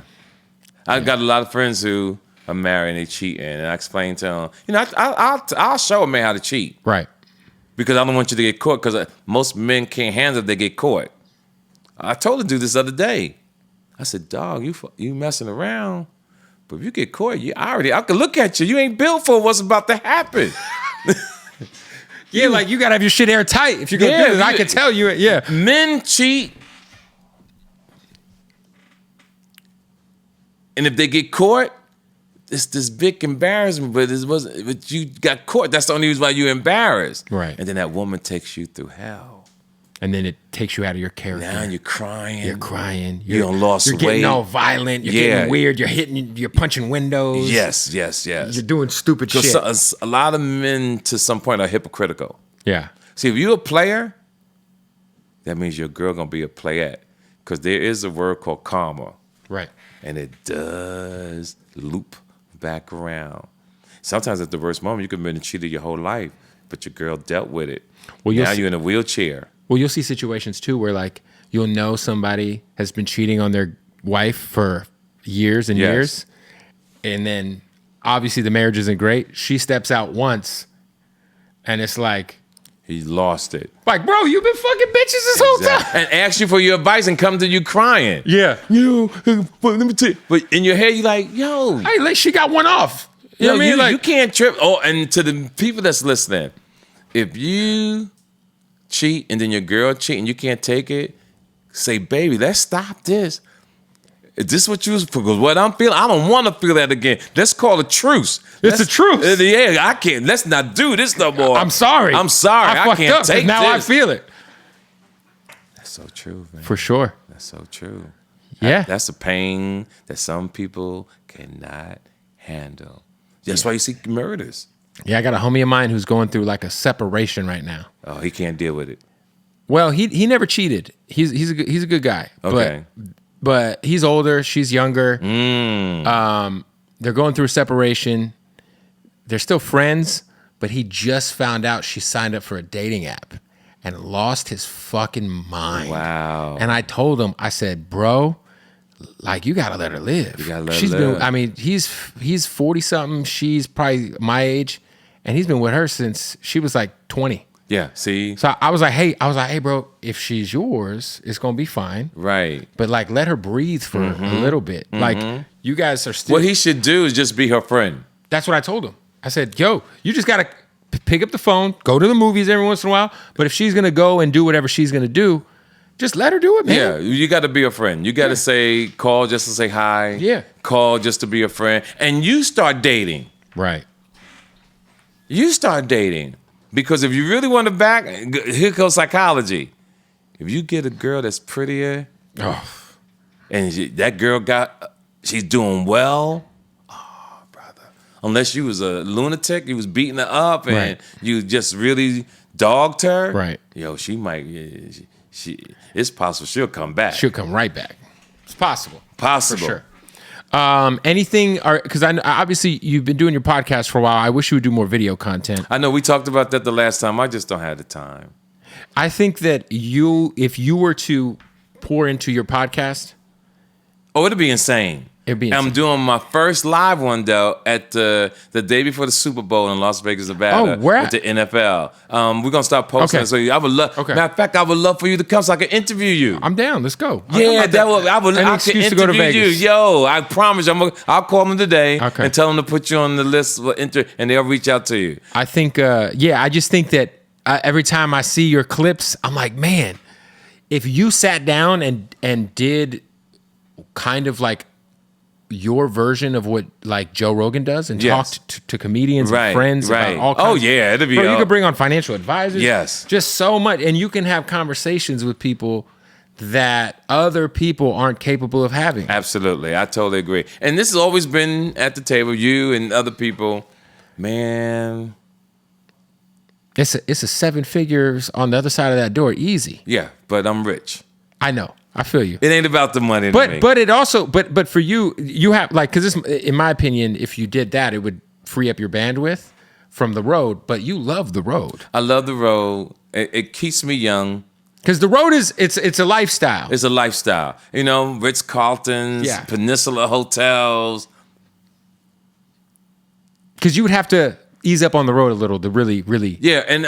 I've got a lot of friends who are married and they cheating, and I explain to them, I'll show a man how to cheat. Right. Because I don't want you to get caught, because most men can't handle it, they get caught. I told the dude this other day. I said, dog, you messing around, but if you get caught, I can look at you. You ain't built for what's about to happen. Yeah, like you gotta have your shit airtight. If you're gonna do this, I can tell you it. Yeah. Men cheat. And if they get caught, it's this big embarrassment, but you got caught. That's the only reason why you're embarrassed. Right. And then that woman takes you through hell. And then it takes you out of your character. Now you're crying. You're crying. You're lost weight. You're getting all violent. You're getting weird. You're punching windows. Yes. You're doing stupid shit. A lot of men, to some point, are hypocritical. Yeah. See, if you're a player, that means your girl gonna be a playette. Because there is a word called karma. Right. And it does loop back around. Sometimes at the worst moment, you could have been cheated your whole life, but your girl dealt with it. Well, now you're in a wheelchair. Well, you'll see situations too where like you'll know somebody has been cheating on their wife for years and years, and then obviously the marriage isn't great. She steps out once, and it's like he lost it. Like, bro, you've been fucking bitches this whole time, and ask you for your advice and come to you crying. Yeah, let me tell you. But in your head, you're like, yo, hey, like she got one off. You know what I mean? Like, you can't trip. Oh, and to the people that's listening, if you cheat and then your girl cheat and you can't take it, say, baby, let's stop this. Is this what you was, because what I'm feeling, I don't want to feel that again. Let's call a truce. It's a truce. Yeah, I can't. Let's not do this no more. I'm sorry. I can't take now this. I feel it. That's so true, man. For sure. That's so true. Yeah. That's a pain that some people cannot handle. That's why you see murders. Yeah, I got a homie of mine who's going through like a separation right now. Oh, he can't deal with it. Well, he never cheated. He's a good guy. Okay. But he's older. She's younger. They're going through a separation. They're still friends, but he just found out she signed up for a dating app and lost his fucking mind. Wow. And I told him, I said, bro, like, you gotta let her live. You gotta let her live. I mean, he's 40-something. She's probably my age. And he's been with her since she was like 20. Yeah, see? So I was like, hey, bro, if she's yours, it's gonna be fine. Right. But like, let her breathe for a little bit. Like, you guys are still. What he should do is just be her friend. That's what I told him. I said, yo, you just gotta pick up the phone, go to the movies every once in a while. But if she's gonna go and do whatever she's gonna do, just let her do it, man. Yeah, you got to be a friend. You got to say, call just to say hi. Yeah. Call just to be a friend. And you start dating. Right. You start dating. Because if you really want to back, here goes psychology. If you get a girl that's prettier, and that girl she's doing well, oh, brother. Unless you was a lunatic, you was beating her up, and you just really dogged her. Right. Yo, she might, it's possible she'll come back. She'll come right back. It's possible. Possible. For sure. Anything, because obviously you've been doing your podcast for a while. I wish you would do more video content. I know we talked about that the last time. I just don't have the time. I think that if you were to pour into your podcast, it'd be insane. I'm doing my first live one though at the day before the Super Bowl in Las Vegas, Nevada. Oh, where at? With the NFL. We're gonna start posting. Okay. So I would love. Okay. Matter of fact, I would love for you to come so I can interview you. I'm down. Let's go. Yeah, I would. Any I excuse can to go to interview Vegas. you. Yo, I promise you, I'll call them today and tell them to put you on the list, and they'll reach out to you. I think. I just think that every time I see your clips, I'm like, man, if you sat down and did kind of like your version of what like Joe Rogan does and talked to comedians and friends about all kinds. Oh yeah, it'd be. Bro, you could bring on financial advisors. Yes, just so much, and you can have conversations with people that other people aren't capable of having. Absolutely, I totally agree. And this has always been at the table, you and other people. Man, It's a 7 figures on the other side of that door, easy. Yeah, but I'm rich. I know. I feel you. It ain't about the money to me. But it also but for you have like, because in my opinion, if you did that, it would free up your bandwidth from the road. But you love the road. I love the road. It keeps me young. Because the road it's a lifestyle. It's a lifestyle. You know, Ritz-Carltons, Peninsula hotels. Because you would have to ease up on the road a little to really. Yeah, and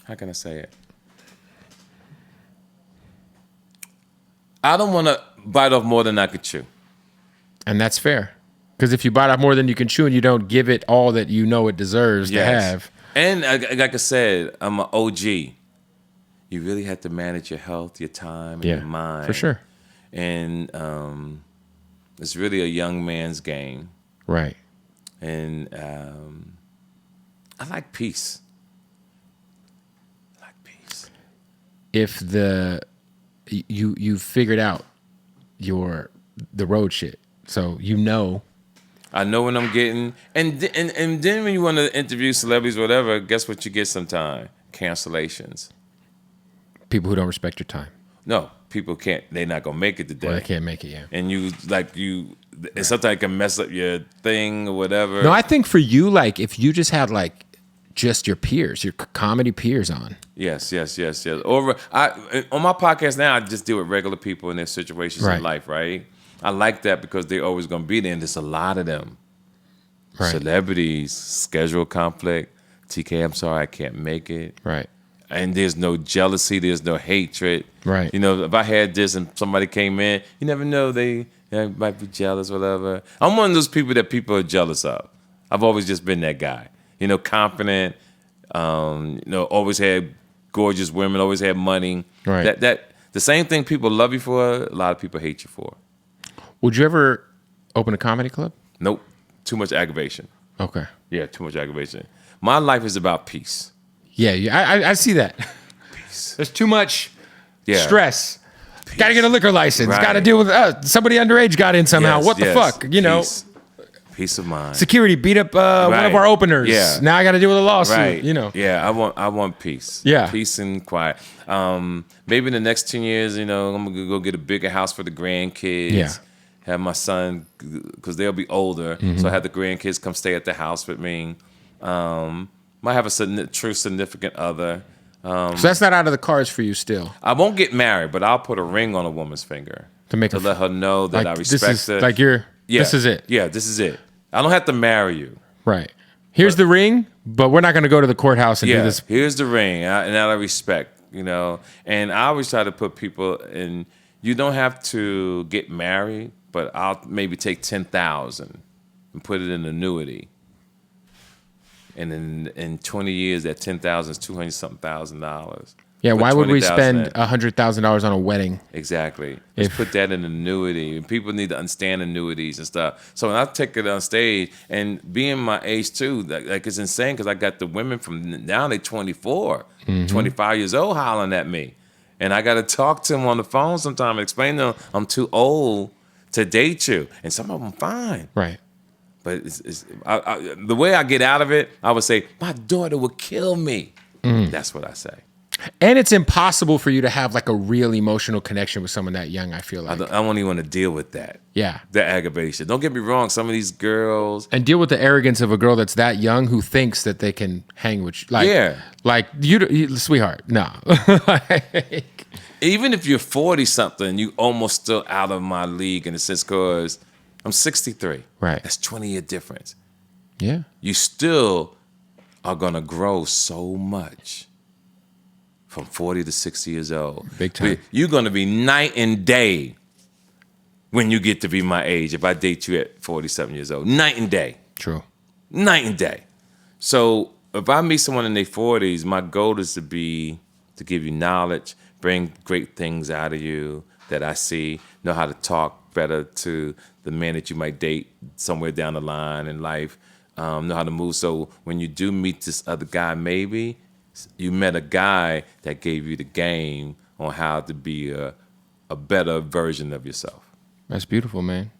how can I say it? I don't want to bite off more than I could chew. And that's fair. Because if you bite off more than you can chew and you don't give it all that you know it deserves to have. And like I said, I'm an OG. You really have to manage your health, your time, and your mind. For sure. And it's really a young man's game. Right. And I like peace. If you figured out the road shit, so you know. I know what I'm getting, and then when you want to interview celebrities, or whatever, guess what you get sometimes? Cancellations. People who don't respect your time. No, people can't. They're not gonna make it today. Well, they can't make it. Yeah. And and sometimes it can mess up your thing or whatever. No, I think for you, like if you just had like just your peers, your comedy peers on. Yes. Or on my podcast now, I just deal with regular people in their situations in life, right? I like that because they're always going to be there, and there's a lot of them. Right. Celebrities, schedule conflict. TK, I'm sorry, I can't make it. Right. And there's no jealousy, there's no hatred. Right. You know, if I had this and somebody came in, you never know, they might be jealous, whatever. I'm one of those people that people are jealous of. I've always just been that guy. You know, confident, always had gorgeous women, always had money. Right. That the same thing people love you for, a lot of people hate you for. Would you ever open a comedy club? Nope. Too much aggravation. Okay. Yeah, too much aggravation. My life is about peace. Yeah, I see that. Peace. There's too much stress. Got to get a liquor license. Right. Got to deal with somebody underage got in somehow. What the fuck? You know. Peace of mind. Security beat up one of our openers. Yeah. Now I got to deal with a lawsuit. Right. You know. Yeah, I want peace. Yeah. Peace and quiet. Maybe in the next 10 years, I'm gonna go get a bigger house for the grandkids. Yeah. Have my son, because they'll be older, so I have the grandkids come stay at the house with me. Might have a true significant other. So that's not out of the cards for you still. I won't get married, but I'll put a ring on a woman's finger to let her know that I respect her. Like this is it. Yeah, this is it. I don't have to marry you. Right. Here's the ring, but we're not going to go to the courthouse and do this. Here's the ring, and out of respect, And I always try to put people in. You don't have to get married, but I'll maybe take $10,000 and put it in annuity. And in 20 years, that $10,000 is $200-something thousand. Yeah, why would we spend $100,000 on a wedding? Exactly. Just put that in annuity. People need to understand annuities and stuff. So when I take it on stage, and being my age too, like it's insane because I got the women from now they're 24, 25 years old hollering at me. And I got to talk to them on the phone sometime and explain to them I'm too old to date you. And some of them fine. Right. But the way I get out of it, I would say, my daughter would kill me. That's what I say. And it's impossible for you to have like a real emotional connection with someone that young, I feel like. I don't even want to deal with that. Yeah. The aggravation. Don't get me wrong. Some of these girls. And deal with the arrogance of a girl that's that young who thinks that they can hang with you. Like, Like, you sweetheart, no. Even if you're 40-something, you almost still out of my league in a sense because I'm 63. Right. That's 20-year difference. Yeah. You still are going to grow so much. From 40 to 60 years old. Big time. You're going to be night and day when you get to be my age, if I date you at 47 years old. Night and day. True. Night and day. So if I meet someone in their 40s, my goal is to give you knowledge, bring great things out of you that I see, know how to talk better to the man that you might date somewhere down the line in life, know how to move. So when you do meet this other guy, maybe you met a guy that gave you the game on how to be a better version of yourself. That's beautiful, man.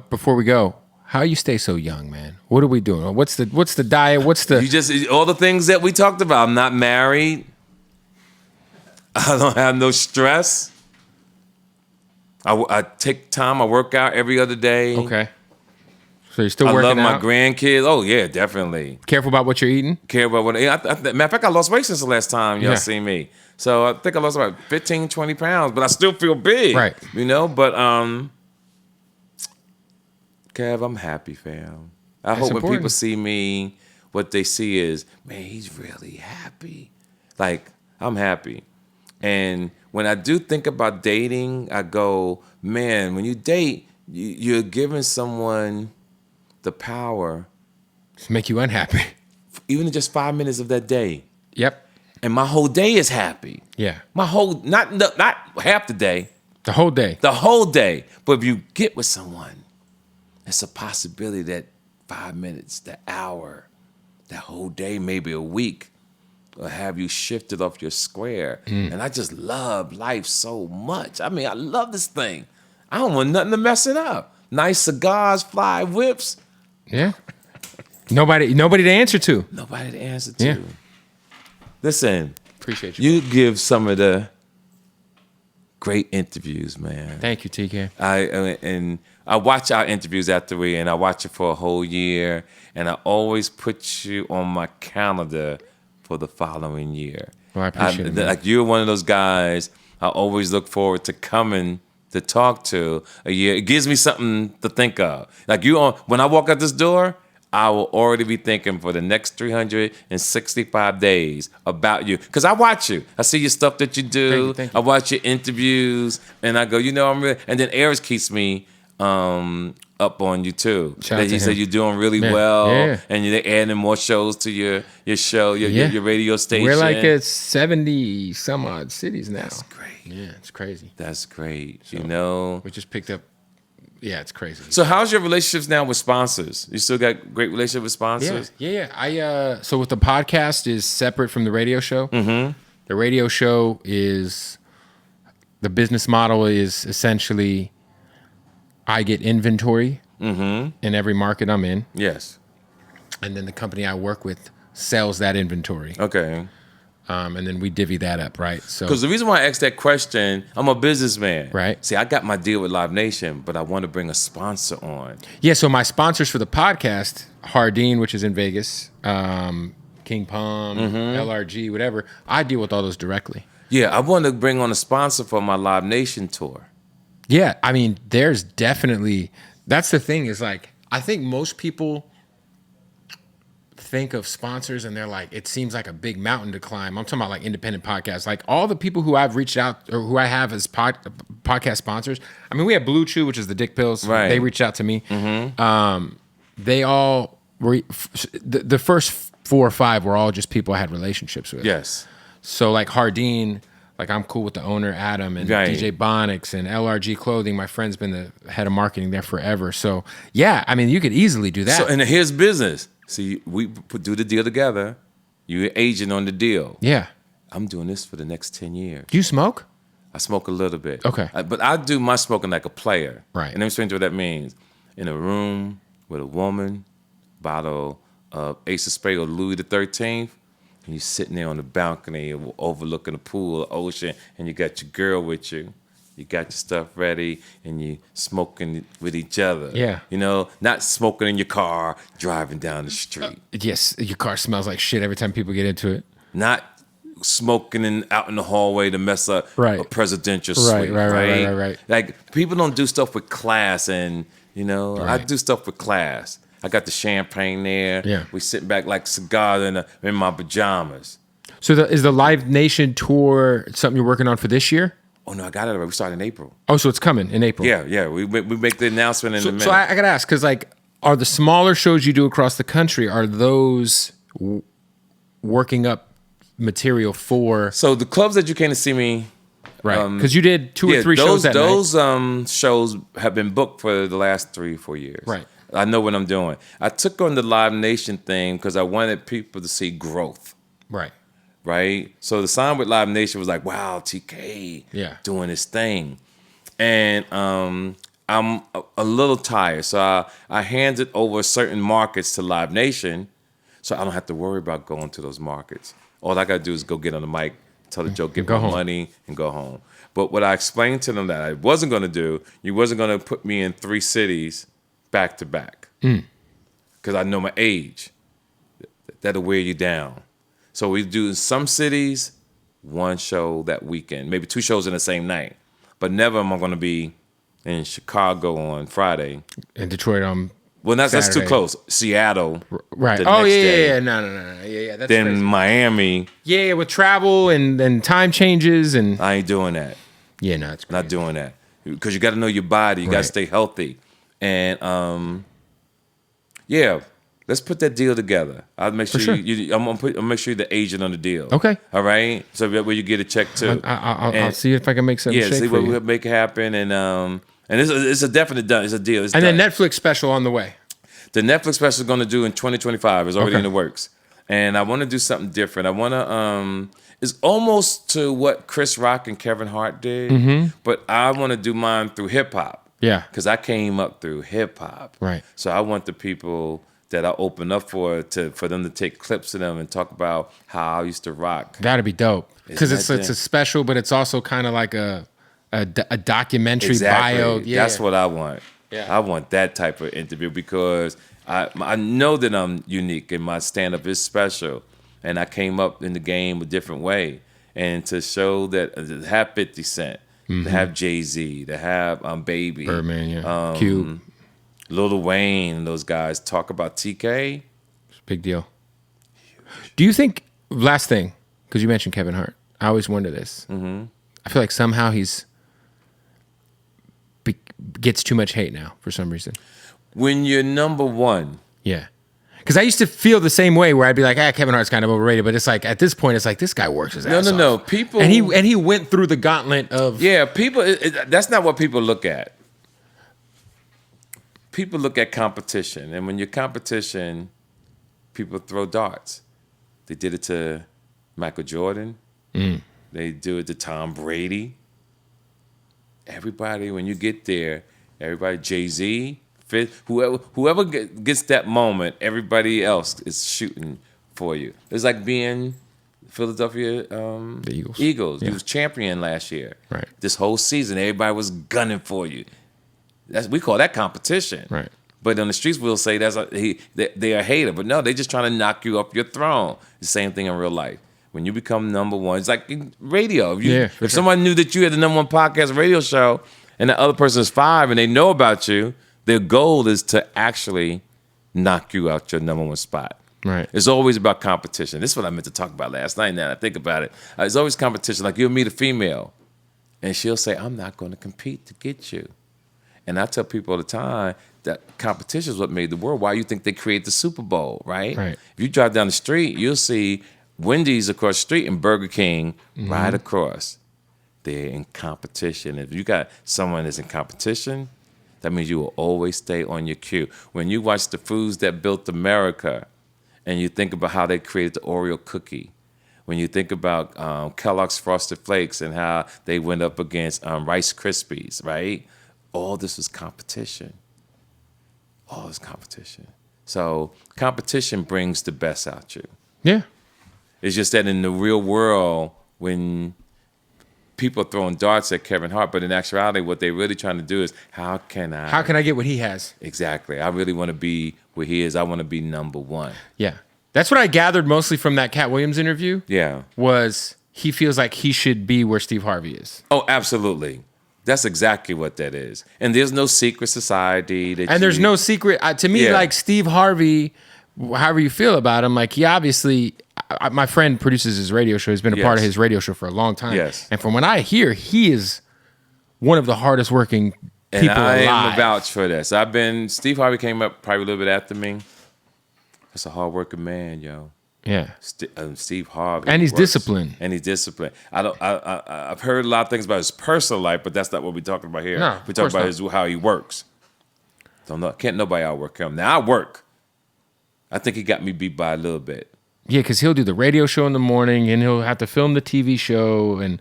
Before we go, How you stay so young, man? What are we doing? What's the diet? What's the You just all the things that we talked about. I'm not married. I don't have no stress. I take time. I work out every other day. Okay. So you're still I working love my out? grandkids. Oh yeah, definitely. Careful about what you're eating? Care about what. Matter of fact, I lost weight since the last time y'all seen me. So I think I lost about 15, 20 pounds, but I still feel big. Right. You know, but Kev, I'm happy, fam. I hope when people see me, what they see is, man, he's really happy. Like, I'm happy. And when I do think about dating, I go, man, when you date, you're giving someone the power. To make you unhappy. Even in just 5 minutes of that day. Yep. And my whole day is happy. Yeah. My whole, not half the day. The whole day. The whole day. But if you get with someone, it's a possibility that 5 minutes, the hour, that whole day, maybe a week, will have you shifted off your square. And I just love life so much. I mean, I love this thing. I don't want nothing to mess it up. Nice cigars, fly whips. Yeah. Nobody to answer to. Nobody to answer to. Yeah. Listen. Appreciate you. You give some of the great interviews, man. Thank you, TK. I watch our interviews after and I watch it for a whole year, and I always put you on my calendar for the following year. Well, I appreciate it, man. Like, you're one of those guys I always look forward to coming to talk to a year. It gives me something to think of. Like, when I walk out this door, I will already be thinking for the next 365 days about you. Because I watch you. I see your stuff that you do. Thank you. I watch your interviews, and I go, I'm really... And then Ayers keeps me up on you, too. He said you're doing really well, and you're adding more shows to your show, your radio station. We're like at 70-some-odd cities now. That's great. Yeah, it's crazy. That's great. So, we just picked up... Yeah, it's crazy. So how's your relationships now with sponsors? You still got great relationship with sponsors? Yeah. So with the podcast is separate from the radio show. Mm-hmm. The radio show is... The business model is essentially... I get inventory in every market I'm in. Yes. And then the company I work with sells that inventory. Okay. And then we divvy that up, right? So, because the reason why I asked that question, I'm a businessman. Right. See, I got my deal with Live Nation, but I want to bring a sponsor on. Yeah, so my sponsors for the podcast, Hardeen, which is in Vegas, King Palm, LRG, whatever, I deal with all those directly. Yeah, I want to bring on a sponsor for my Live Nation tour. Yeah, I mean, there's definitely... That's the thing is, like, I think most people think of sponsors and they're like, it seems like a big mountain to climb. I'm talking about, like, independent podcasts. Like, all the people who I've reached out or who I have as podcast sponsors, I mean, we have Blue Chew, which is the dick pills. Right. They reached out to me. They all... the first 4 or 5 were all just people I had relationships with. Yes. So, like, Hardeen... Like, I'm cool with the owner, Adam, and DJ Bonix and LRG Clothing. My friend's been the head of marketing there forever. So, yeah, I mean, you could easily do that. So, and here's business. See, we do the deal together. You're an agent on the deal. Yeah. I'm doing this for the next 10 years. Do you smoke? I smoke a little bit. Okay. But I do my smoking like a player. Right. And let me explain to you what that means. In a room with a woman, bottle of Ace of Spades or Louis the 13th, and you're sitting there on the balcony overlooking the pool, the ocean, and you got your girl with you. You got your stuff ready, and you smoking with each other. Yeah. You know, not smoking in your car, driving down the street. Yes, your car smells like shit every time people get into it. Not smoking out in the hallway to mess up a presidential suite. Right. Like, people don't do stuff with class, and, you know, Right. I do stuff with class. I got the champagne there. Yeah. We sitting back like cigars in my pajamas. So is the Live Nation tour something you're working on for this year? Oh, no, I got it already. We started in April. Oh, so it's coming in April. Yeah. We make the announcement in a minute. So I got to ask, because, like, are the smaller shows you do across the country, are those working up material for... So the clubs that you came to see me... Right, because you did 2 or 3 shows that night. Those shows have been booked for the last 3 or 4 years. Right. I know what I'm doing. I took on the Live Nation thing because I wanted people to see growth. Right? So the sign with Live Nation was like, wow, TK doing his thing. And I'm a little tired. So I handed over certain markets to Live Nation, so I don't have to worry about going to those markets. All I got to do is go get on the mic, tell the joke, get my money, and go home. But what I explained to them that I wasn't going to do, you wasn't going to put me in 3 cities back to back. Because I know my age. That'll wear you down. So we do some cities, 1 show that weekend, maybe 2 shows in the same night. But never am I going to be in Chicago on Friday. In Detroit on Well, that's Saturday. too close. Seattle. Right. the Oh, next yeah, day. yeah. No. Yeah. That's Then crazy. Miami. Yeah, with travel and time changes and... I ain't doing that. Yeah, no, it's crazy. Not doing that. Because you got to know your body. You got Right. to stay healthy. And, yeah, let's put that deal together. I'll make sure sure. I'm gonna make sure you're the agent on the deal. Okay. All right. So that way you get a check too. I'll see if I can make something Yeah, shake see for what you. we'll make happen. And it's a definite done. It's a deal. It's And done. then Netflix special on the way. The Netflix special is going to do in 2025. It's already Okay. in the works. And I want to do something different. I want to, it's almost to what Chris Rock and Kevin Hart did, but I want to do mine through hip hop. Yeah. Because I came up through hip hop. Right. So I want the people that I open up for them to take clips of them and talk about how I used to rock. That'd be dope. Because Isn't it's that a special, but it's also kind of like a documentary bio. Yeah. That's what I want. Yeah. I want that type of interview because I know that I'm unique and my stand-up is special. And I came up in the game a different way. And to show that, to have 50 Cent, to have Jay-Z, to have Baby. Birdman, yeah. Cube. Lil Wayne and those guys talk about TK. Big deal. Do you think, last thing, because you mentioned Kevin Hart, I always wonder this. I feel like somehow gets too much hate now for some reason. When you're number one, Yeah. Because I used to feel the same way where I'd be like, Kevin Hart's kind of overrated. But it's like, at this point, it's like, this guy works his ass off. no. People. And he went through the gauntlet of... Yeah, people. That's not what people look at. People look at competition, and when you're competition, people throw darts. They did it to Michael Jordan. They do it to Tom Brady. Everybody, when you get there, everybody, Jay-Z, whoever gets that moment, everybody else is shooting for you. It's like being Philadelphia the Eagles. Yeah. You was champion last year. Right. This whole season, everybody was gunning for you. We call that competition. Right. But on the streets, we'll say they are a hater. But no, they just trying to knock you off your throne. The same thing in real life. When you become number one, it's like in radio. If someone knew that you had the number one podcast radio show and the other person is 5 and they know about you, their goal is to actually knock you out your number one spot. Right. It's always about competition. This is what I meant to talk about last night. Now that I think about it, it's always competition. Like you'll meet a female, and she'll say, "I'm not going to compete to get you." And I tell people all the time that competition is what made the world. Why you think they create the Super Bowl, right? Right. If you drive down the street, you'll see Wendy's across the street and Burger King right across. They're in competition. If you got someone that's in competition, that means you will always stay on your cue. When you watch the Foods That Built America, and you think about how they created the Oreo cookie, when you think about Kellogg's Frosted Flakes and how they went up against Rice Krispies, right? All this was competition. All this competition. So competition brings the best out you. Yeah. It's just that in the real world, when people are throwing darts at Kevin Hart, but in actuality, what they're really trying to do is, how can I get what he has? Exactly. I really want to be where he is. I want to be number one. Yeah. That's what I gathered mostly from that Katt Williams interview. Yeah. Was he feels like he should be where Steve Harvey is. Oh, absolutely. That's exactly what that is. And there's no secret society. There's no secret. To me, Yeah. like Steve Harvey, however you feel about him, like he obviously, my friend produces his radio show. He's been a part of his radio show for a long time. Yes. And from what I hear, he is one of the hardest working people And I alive. am a vouch for this. Steve Harvey came up probably a little bit after me. That's a hardworking man, yo. Yeah. Steve Harvey. And he's works. disciplined. And he's disciplined. I've heard a lot of things about his personal life, but that's not what we're talking about here. No, we're talking about how he works. Can't nobody outwork him. Now I work. I think he got me beat by a little bit. Yeah, because he'll do the radio show in the morning and he'll have to film the TV show, and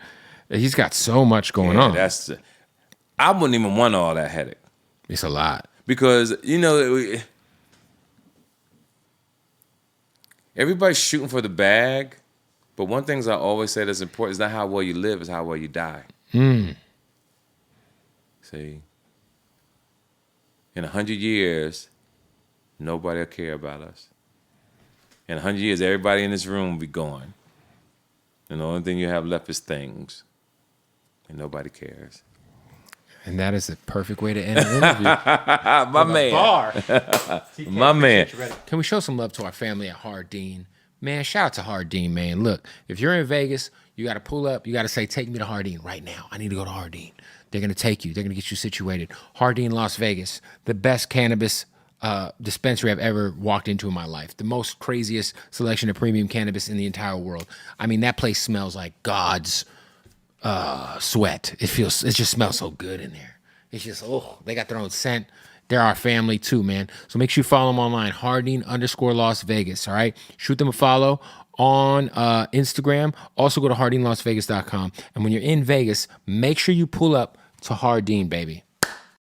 he's got so much going on. I wouldn't even want all that headache. It's a lot. Because, everybody's shooting for the bag, but one thing I always say that's important is not how well you live, it's how well you die. See? In 100 years, nobody will care about us. In 100 years, everybody in this room will be gone. And the only thing you have left is things. And nobody cares. And that is the perfect way to end an interview. My man. Bar. My man. Can we show some love to our family at Hardin? Man, shout out to Hardin, man. Look, if you're in Vegas, you got to pull up. You got to say, take me to Hardin right now. I need to go to Hardin. They're going to take you. They're going to get you situated. Hardin, Las Vegas, the best cannabis dispensary I've ever walked into in my life. The most craziest selection of premium cannabis in the entire world. I mean, that place smells like God's sweat. It just smells so good in there. It's just, they got their own scent. They're our family too, man. So make sure you follow them online, Hardin_Las Vegas, all right? Shoot them a follow on Instagram. Also go to HardinLasVegas.com. And when you're in Vegas, make sure you pull up to Hardin, baby.